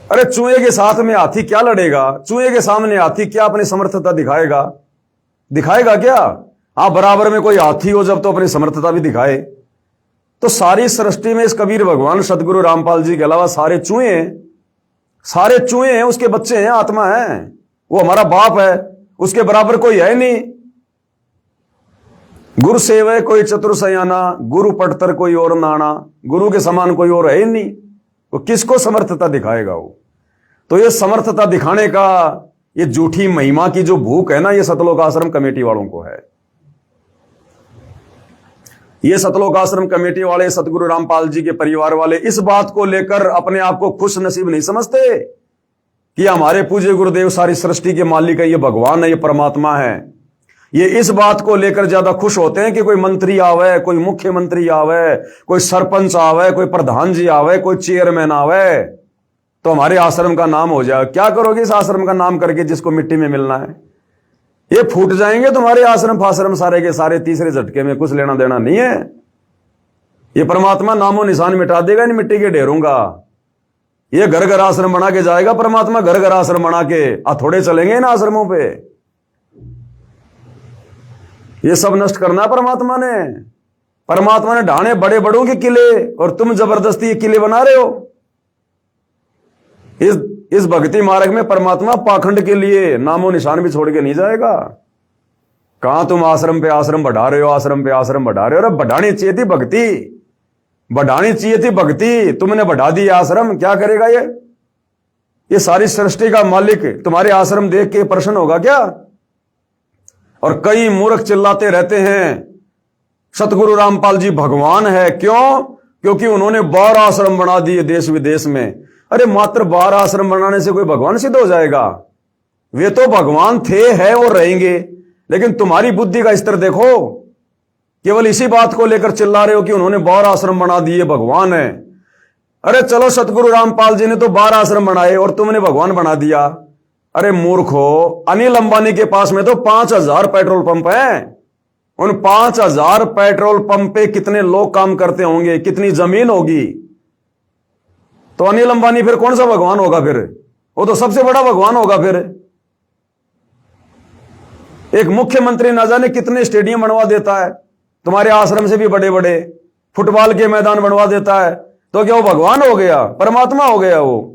अरे चूहे के साथ में हाथी क्या लड़ेगा? चूहे के सामने हाथी क्या अपनी समर्थता दिखाएगा? दिखाएगा क्या? हाँ, बराबर में कोई हाथी हो जब तो अपनी समर्थता भी दिखाए। तो सारी सृष्टि में इस कबीर भगवान सतगुरु रामपाल जी के अलावा सारे चूहे हैं, उसके बच्चे हैं, आत्मा है, वो हमारा बाप है, उसके बराबर कोई है नहीं। गुरु सेवय कोई चतुर सयाना, गुरु पटतर कोई और नाना, गुरु के समान कोई और है ही नहीं। वो किसको समर्थता दिखाएगा वो? तो ये समर्थता दिखाने का, ये झूठी महिमा की जो भूख है ना, ये सतलोक आश्रम कमेटी वालों को है। ये सतलोक आश्रम कमेटी वाले, सतगुरु रामपाल जी के परिवार वाले इस बात को लेकर अपने आप को खुश नसीब नहीं समझते कि हमारे पूज्य गुरुदेव सारी सृष्टि के मालिक है, ये भगवान है, ये परमात्मा है। ये इस बात को लेकर ज्यादा खुश होते हैं कि कोई मंत्री आवे, कोई मुख्यमंत्री आवे, कोई सरपंच आवे, कोई प्रधान जी आवे, कोई चेयरमैन आवे, तो हमारे आश्रम का नाम हो जाए। क्या करोगे इस आश्रम का नाम करके जिसको मिट्टी में मिलना है? ये फूट जाएंगे तुम्हारे आश्रम फाश्रम सारे के सारे, तीसरे झटके में कुछ लेना देना नहीं है। ये परमात्मा नामो निशान मिटा देगा इन मिट्टी के ढेरों का। ये घर घर आश्रम बना के जाएगा परमात्मा, घर घर आश्रम बना के थोड़े चलेंगे इन आश्रमों पे। ये सब नष्ट करना परमात्मा ने। परमात्मा ने ढाने बड़े बड़ों के किले और तुम जबरदस्ती ये किले बना रहे हो। इस भक्ति मार्ग में परमात्मा पाखंड के लिए नामो निशान भी छोड़ के नहीं जाएगा। कहां तुम आश्रम पे आश्रम बढ़ा रहे हो, आश्रम पे आश्रम बढ़ा रहे हो। अरे बढ़ानी चाहिए थी भक्ति, बढ़ानी चाहिए थी भक्ति, तुमने बढ़ा दी आश्रम। क्या करेगा ये सारी सृष्टि का मालिक तुम्हारे आश्रम देख के प्रसन्न होगा क्या? और कई मूर्ख चिल्लाते रहते हैं सतगुरु रामपाल जी भगवान है। क्यों? क्योंकि उन्होंने 12 आश्रम बना दिए देश विदेश में। अरे मात्र 12 आश्रम बनाने से कोई भगवान सिद्ध हो जाएगा? वे तो भगवान थे, है और रहेंगे। लेकिन तुम्हारी बुद्धि का स्तर देखो, केवल इसी बात को लेकर चिल्ला रहे हो कि उन्होंने 12 आश्रम बना दिए, भगवान है। अरे चलो, सतगुरु रामपाल जी ने तो 12 आश्रम बनाए और तुमने भगवान बना दिया। अरे मूर्खो, अनिल अंबानी के पास में तो 5000 पेट्रोल पंप हैं। उन 5000 पेट्रोल पंप पे कितने लोग काम करते होंगे, कितनी जमीन होगी? तो अनिल अंबानी फिर कौन सा भगवान होगा? फिर वो तो सबसे बड़ा भगवान होगा। फिर एक मुख्यमंत्री ना जाने कितने स्टेडियम बनवा देता है, तुम्हारे आश्रम से भी बड़े बड़े फुटबॉल के मैदान बनवा देता है, तो क्या वो भगवान हो गया? परमात्मा हो गया वो?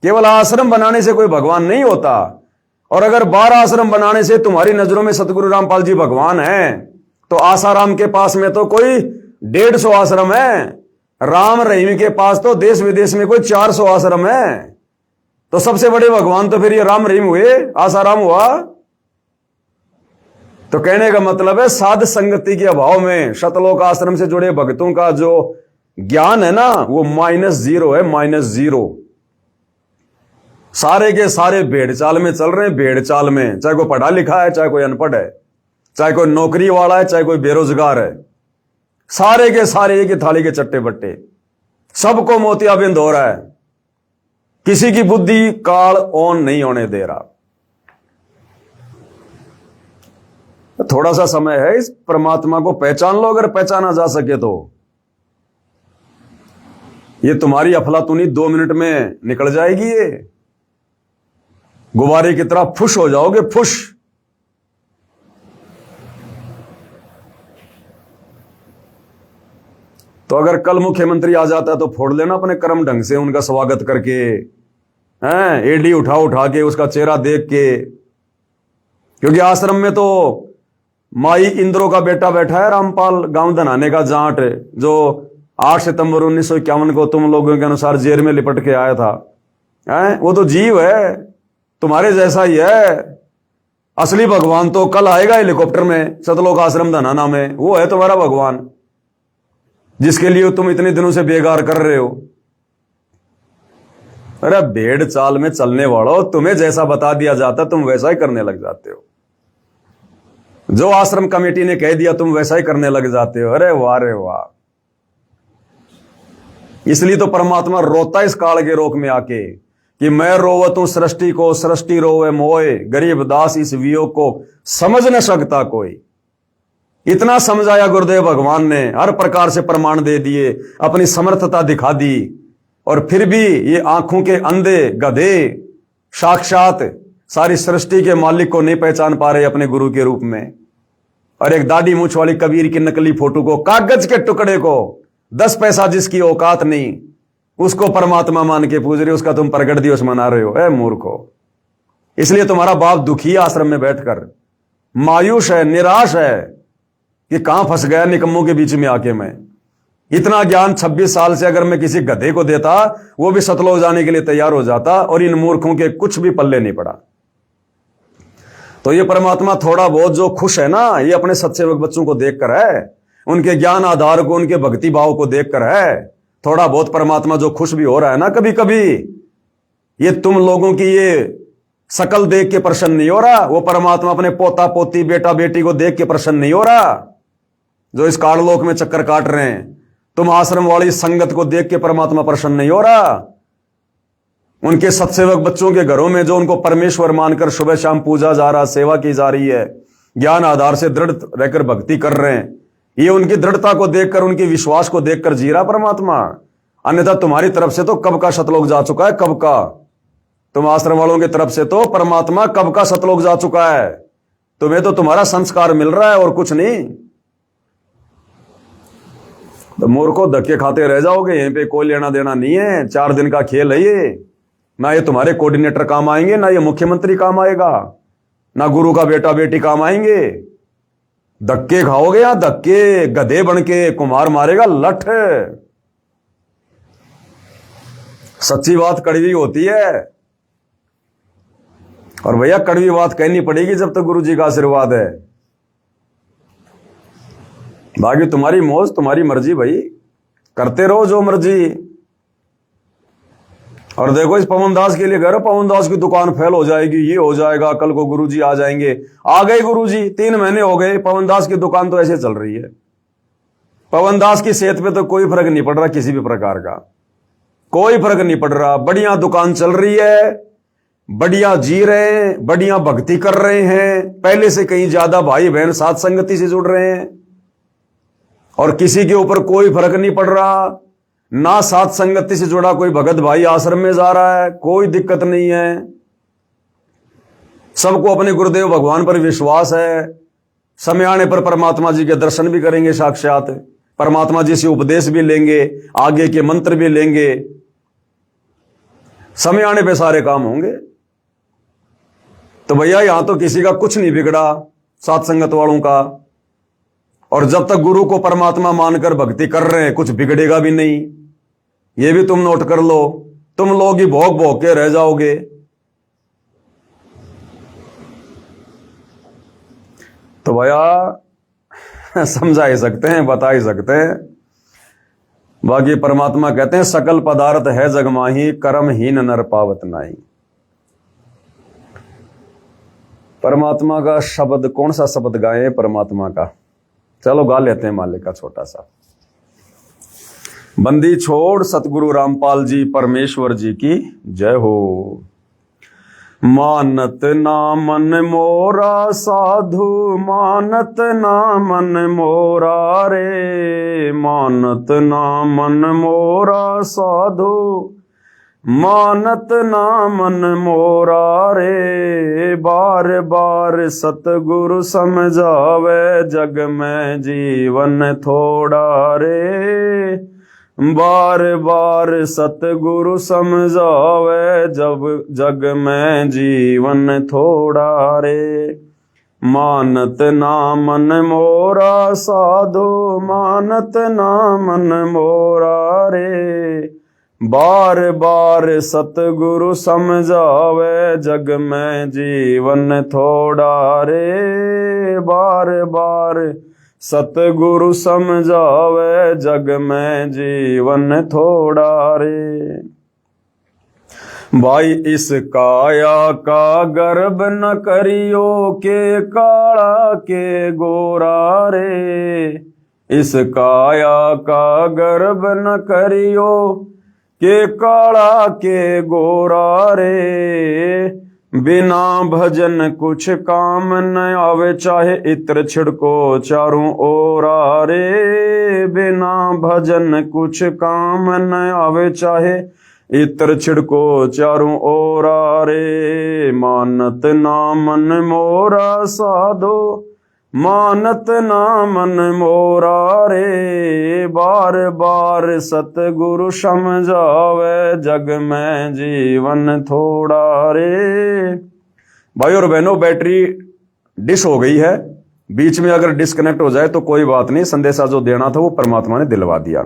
केवल आश्रम बनाने से कोई भगवान नहीं होता। और अगर 12 आश्रम बनाने से तुम्हारी नजरों में सतगुरु रामपाल जी भगवान हैं, तो आसाराम के पास में तो कोई 150 आश्रम है। राम रहीम के पास तो देश विदेश में कोई 400 आश्रम है। तो सबसे बड़े भगवान तो फिर ये राम रहीम हुए, आसाराम हुआ। तो कहने का मतलब है साध संगति के अभाव में सतलोक आश्रम से जुड़े भक्तों का जो ज्ञान है ना, वो -0 है, -0। सारे के सारे भेड़ चाल में चल रहे हैं, भेड़ चाल में। चाहे कोई पढ़ा लिखा है, चाहे कोई अनपढ़ है, चाहे कोई नौकरी वाला है, चाहे कोई बेरोजगार है, सारे के सारे एक ही थाली के चट्टे बट्टे, सबको मोतियाबिंद हो रहा है। किसी की बुद्धि काल ऑन नहीं होने दे रहा। थोड़ा सा समय है, इस परमात्मा को पहचान लो, अगर पहचाना जा सके तो। ये तुम्हारी अफलातूनी 2 मिनट में निकल जाएगी। ये गुब्बारे की तरह फुश हो जाओगे, फुश। तो अगर कल मुख्यमंत्री आ जाता है तो फोड़ लेना अपने कर्म ढंग से, उनका स्वागत करके, हैं, एडी उठा उठा के, उसका चेहरा देख के। क्योंकि आश्रम में तो माई इंद्रो का बेटा बैठा है, रामपाल गांव धनाने का जाट, जो 8 सितंबर 1951 को तुम लोगों के अनुसार जेल में लिपट के आया था। हैं, वो तो जीव है, तुम्हारे जैसा ही है। असली भगवान तो कल आएगा हेलीकॉप्टर में, सतलोक आश्रम धनाना में। वो है तुम्हारा भगवान, जिसके लिए तुम इतने दिनों से बेगार कर रहे हो। अरे भेड़ चाल में चलने वालों, तुम्हें जैसा बता दिया जाता तुम वैसा ही करने लग जाते हो। जो आश्रम कमेटी ने कह दिया तुम वैसा ही करने लग जाते हो। अरे वाह रे वाह। इसलिए तो परमात्मा रोता इस काल के रोक में आके कि मैं रोवत हूं सृष्टि को, सृष्टि रोवे मोए, गरीब दास इस वियोग को समझ न सकता कोई। इतना समझाया गुरुदेव भगवान ने, हर प्रकार से प्रमाण दे दिए, अपनी समर्थता दिखा दी। और फिर भी ये आंखों के अंधे गधे साक्षात सारी सृष्टि के मालिक को नहीं पहचान पा रहे अपने गुरु के रूप में। और एक दाढ़ी मूछ वाली कबीर की नकली फोटो को, कागज के टुकड़े को, 10 पैसा जिसकी औकात नहीं, उसको परमात्मा मान के पूज रहे हो, उसका तुम प्रगट दिवस मना रहे हो। ए मूर्खो, इसलिए तुम्हारा बाप दुखी है आश्रम में बैठकर, मायूस है, निराश है कि कहां फंस गया निकम्मों के बीच में आके मैं। इतना ज्ञान 26 साल से अगर मैं किसी गधे को देता, वो भी सतलोक जाने के लिए तैयार हो जाता, और इन मूर्खों के कुछ भी पल्ले नहीं पड़ा। तो ये परमात्मा थोड़ा बहुत जो खुश है ना, ये अपने सत्सेवक बच्चों को देखकर है, उनके ज्ञान आधार को, उनके भक्ति भाव को देखकर है। थोड़ा बहुत परमात्मा जो खुश भी हो रहा है ना कभी कभी, ये तुम लोगों की ये शकल देख के प्रसन्न नहीं हो रहा, वो परमात्मा अपने पोता पोती बेटा बेटी को देख के प्रसन्न नहीं हो रहा, जो इस काललोक में चक्कर काट रहे हैं। तुम आश्रम वाली संगत को देख के परमात्मा प्रसन्न नहीं हो रहा। उनके सत्सेवक बच्चों के घरों में जो उनको परमेश्वर मानकर सुबह शाम पूजा जा रहा, सेवा की जा रही है, ज्ञान आधार से दृढ़ रहकर भक्ति कर रहे हैं, ये उनकी दृढ़ता को देखकर, उनके विश्वास को देखकर जी रहा परमात्मा। अन्यथा तुम्हारी तरफ से तो कब का सतलोक जा चुका है, कब का। तुम आश्रम वालों की तरफ से तो परमात्मा कब का सतलोक जा चुका है। तुम्हें तो तुम्हारा संस्कार मिल रहा है और कुछ नहीं। तो मूर्खो, धक्के खाते रह जाओगे, यहीं पे कोई लेना देना नहीं है। 4 दिन का खेल है ये। ना ये तुम्हारे कोऑर्डिनेटर काम आएंगे, ना ये मुख्यमंत्री काम आएगा, ना गुरु का बेटा बेटी काम आएंगे। धक्के खाओगे या धक्के, गधे बन के कुमार मारेगा लठ। सच्ची बात कड़वी होती है, और भैया कड़वी बात कहनी पड़ेगी जब तक गुरु जी का आशीर्वाद है। बाकी तुम्हारी मौज, तुम्हारी मर्जी भाई, करते रहो जो मर्जी। और देखो, इस पवन दास के लिए कह रहे, पवन दास की दुकान फेल हो जाएगी, ये हो जाएगा, कल को गुरुजी आ जाएंगे। आ गए गुरुजी, 3 महीने हो गए, पवन दास की दुकान तो ऐसे चल रही है। पवन दास की सेहत पे तो कोई फर्क नहीं पड़ रहा, किसी भी प्रकार का कोई फर्क नहीं पड़ रहा। बढ़िया दुकान चल रही है, बढ़िया जी रहे हैं, बढ़िया भक्ति कर रहे हैं, पहले से कहीं ज्यादा भाई बहन साथ संगति से जुड़ रहे हैं, और किसी के ऊपर कोई फर्क नहीं पड़ रहा। ना साथ संगति से जुड़ा कोई भगत भाई आश्रम में जा रहा है, कोई दिक्कत नहीं है। सबको अपने गुरुदेव भगवान पर विश्वास है। समय आने पर परमात्मा जी के दर्शन भी करेंगे, साक्षात परमात्मा जी से उपदेश भी लेंगे, आगे के मंत्र भी लेंगे। समय आने पे सारे काम होंगे। तो भैया यहां तो किसी का कुछ नहीं बिगड़ा, साथ संगत वालों का। और जब तक गुरु को परमात्मा मानकर भक्ति कर रहे हैं, कुछ बिगड़ेगा भी नहीं। ये भी तुम नोट कर लो। तुम लोग ही भोग भोग के रह जाओगे। तो भैया समझा ही सकते हैं, बता ही सकते हैं। बाकी परमात्मा कहते हैं, सकल पदार्थ है जग माही, कर्महीन नर पावत नाई। परमात्मा का शब्द, कौन सा शब्द गाए परमात्मा का? चलो गा लेते हैं मालिक का छोटा सा। बंदी छोड़ सतगुरु रामपाल जी परमेश्वर जी की जय हो। मानत ना मन मोरा साधु, मानत ना मन मोरा रे, मानत ना मन मोरा साधु, मानत ना मन मोरा रे। बार बार सतगुरु समझावे, जग में जीवन थोड़ा रे। बार बार सतगुरु समझावे, जब जग में जीवन थोड़ा रे। मानत ना मन मोरा साधु, मानत ना मन मोरा रे। बार बार सतगुरु समझावे, जग में जीवन थोड़ा रे। बार बार सतगुरु समझावे, जग में जीवन थोड़ा रे। भाई इस काया का गर्भ न करियो, के काला के गोरा रे। इस काया का गर्भ न करियो, के काला के गोरा रे। बिना भजन कुछ काम न आवे, चाहे इत्र छिड़को चारों ओर रे। बिना भजन कुछ काम न आवे, चाहे इत्र छिड़को चारों ओर रे। मानत ना मन मोरा साधो, मानत ना मन मोरा रे। बार बार सतगुरु समझावे, जग में जीवन थोड़ा रे। भाई और बहनों, बैटरी डिस हो गई है, बीच में अगर डिस्कनेक्ट हो जाए तो कोई बात नहीं, संदेशा जो देना था वो परमात्मा ने दिलवा दिया।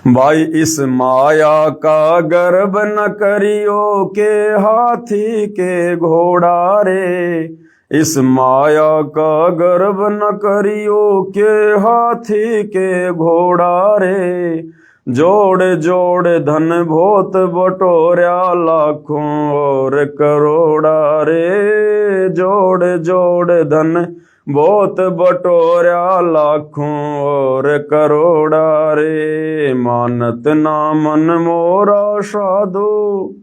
भाई इस माया का गर्भ न करियो, के हाथी के घोड़ा रे। इस माया का गर्भ न करियो, के हाथी के घोड़ा रे। जोड़ जोड़ धन भोत बटोर्या, लाखों और करोड़ा रे। जोड़ जोड़ धन बहुत बटोर्या, लाखों और करोड़ा रे। मानत ना मन मोरा साधु,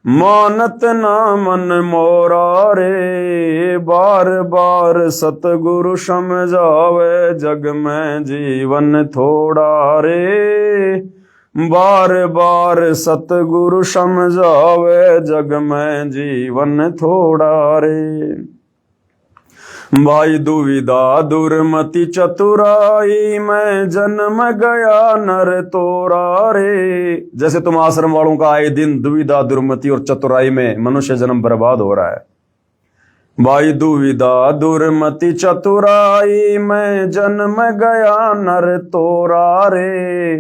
मानत ना मन मोरा रे। बार बार सतगुरु समझावे, जग में जीवन थोड़ा रे। बार बार सतगुरु समझावे, जग में जीवन थोड़ा रे। भाई दुविधा दुर्मति चतुराई में, जन्म गया नर तोरा रे। जैसे तुम आश्रम वालों का आए दिन दुविधा दुर्मति और चतुराई में मनुष्य जन्म बर्बाद हो रहा है। भाई दुविधा दुर्मति चतुराई में, जन्म गया नर तोरा रे।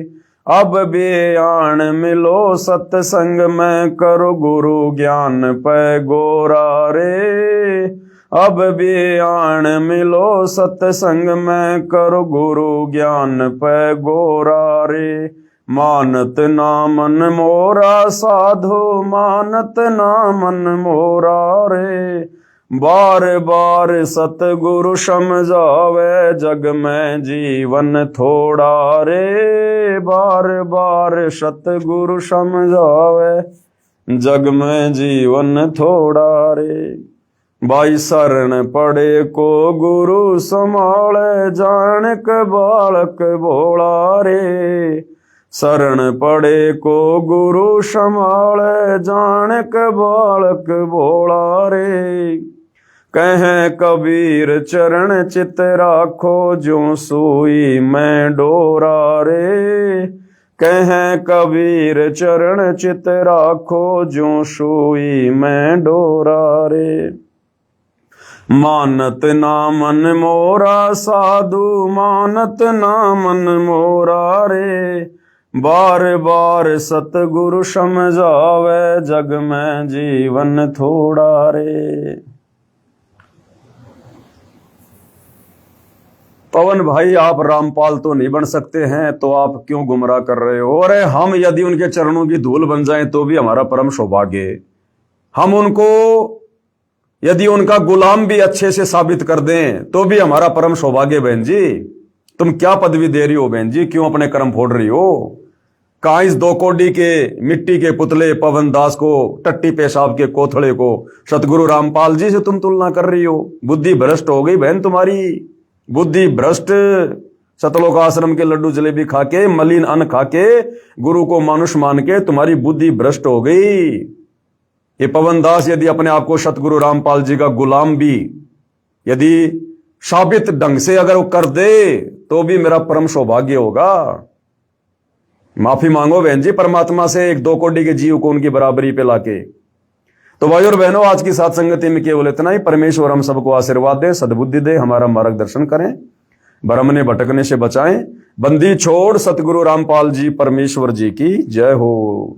अब बेआन मिलो सत्संग में, करो गुरु ज्ञान पे गोरा रे। अब बेआन मिलो सत्संग में, करो गुरु ज्ञान पे गोरा रे। मानत ना मन मोरा साधो, मानत ना मन मोरा रे। बार बार सतगुरु समझावे, जग में जीवन थोड़ा रे। बार बार सतगुरु समझावे, जग में जीवन थोड़ा रे। भाई शरण पड़े को गुरु संभाले, जानक बालक भोला रे। शरण पड़े को गुरु संभाले, जानक बालक भोला रे। कहे कबीर चरण चित राखो, जो सुई में डोरा रे। कहे कबीर चरण चित राखो, जो सुई में डोरा रे। मानत ना मन मोरा साधु, मानत ना मन मोरा रे। बार बार सतगुरु समझावे, जग में जीवन थोड़ा रे। पवन भाई, आप रामपाल तो नहीं बन सकते हैं, तो आप क्यों गुमराह कर रहे हो? अरे हम यदि उनके चरणों की धूल बन जाएं तो भी हमारा परम सौभाग्य। हम उनको यदि उनका गुलाम भी अच्छे से साबित कर दें तो भी हमारा परम सौभाग्य। बहन जी, तुम क्या पदवी दे रही हो बहन जी? क्यों अपने कर्म फोड़ रही हो? कहां इस 2 कौड़ी के मिट्टी के पुतले पवन दास को, टट्टी पेशाब के कोथड़े को सतगुरु रामपाल जी से तुम तुलना कर रही हो? बुद्धि भ्रष्ट हो गई बहन तुम्हारी, बुद्धि भ्रष्ट। सतलोक आश्रम के लड्डू जलेबी खाके, मलिन अन्न खाके, गुरु को मानुष मान के तुम्हारी बुद्धि भ्रष्ट हो गई। ये पवन दास यदि अपने आप को सतगुरु रामपाल जी का गुलाम भी यदि साबित ढंग से अगर वो कर दे तो भी मेरा परम सौभाग्य होगा। माफी मांगो बहन जी परमात्मा से, एक 2 कौड़ी के जीव को उनकी बराबरी पे लाके। तो भाई और बहनों, आज की साथ संगति में केवल इतना ही। परमेश्वर हम सबको आशीर्वाद दे, सद्बुद्धि दे, हमारा मार्गदर्शन करें, भ्रमने भटकने से बचाएं। बंदी छोड़ सतगुरु रामपाल जी परमेश्वर जी की जय हो।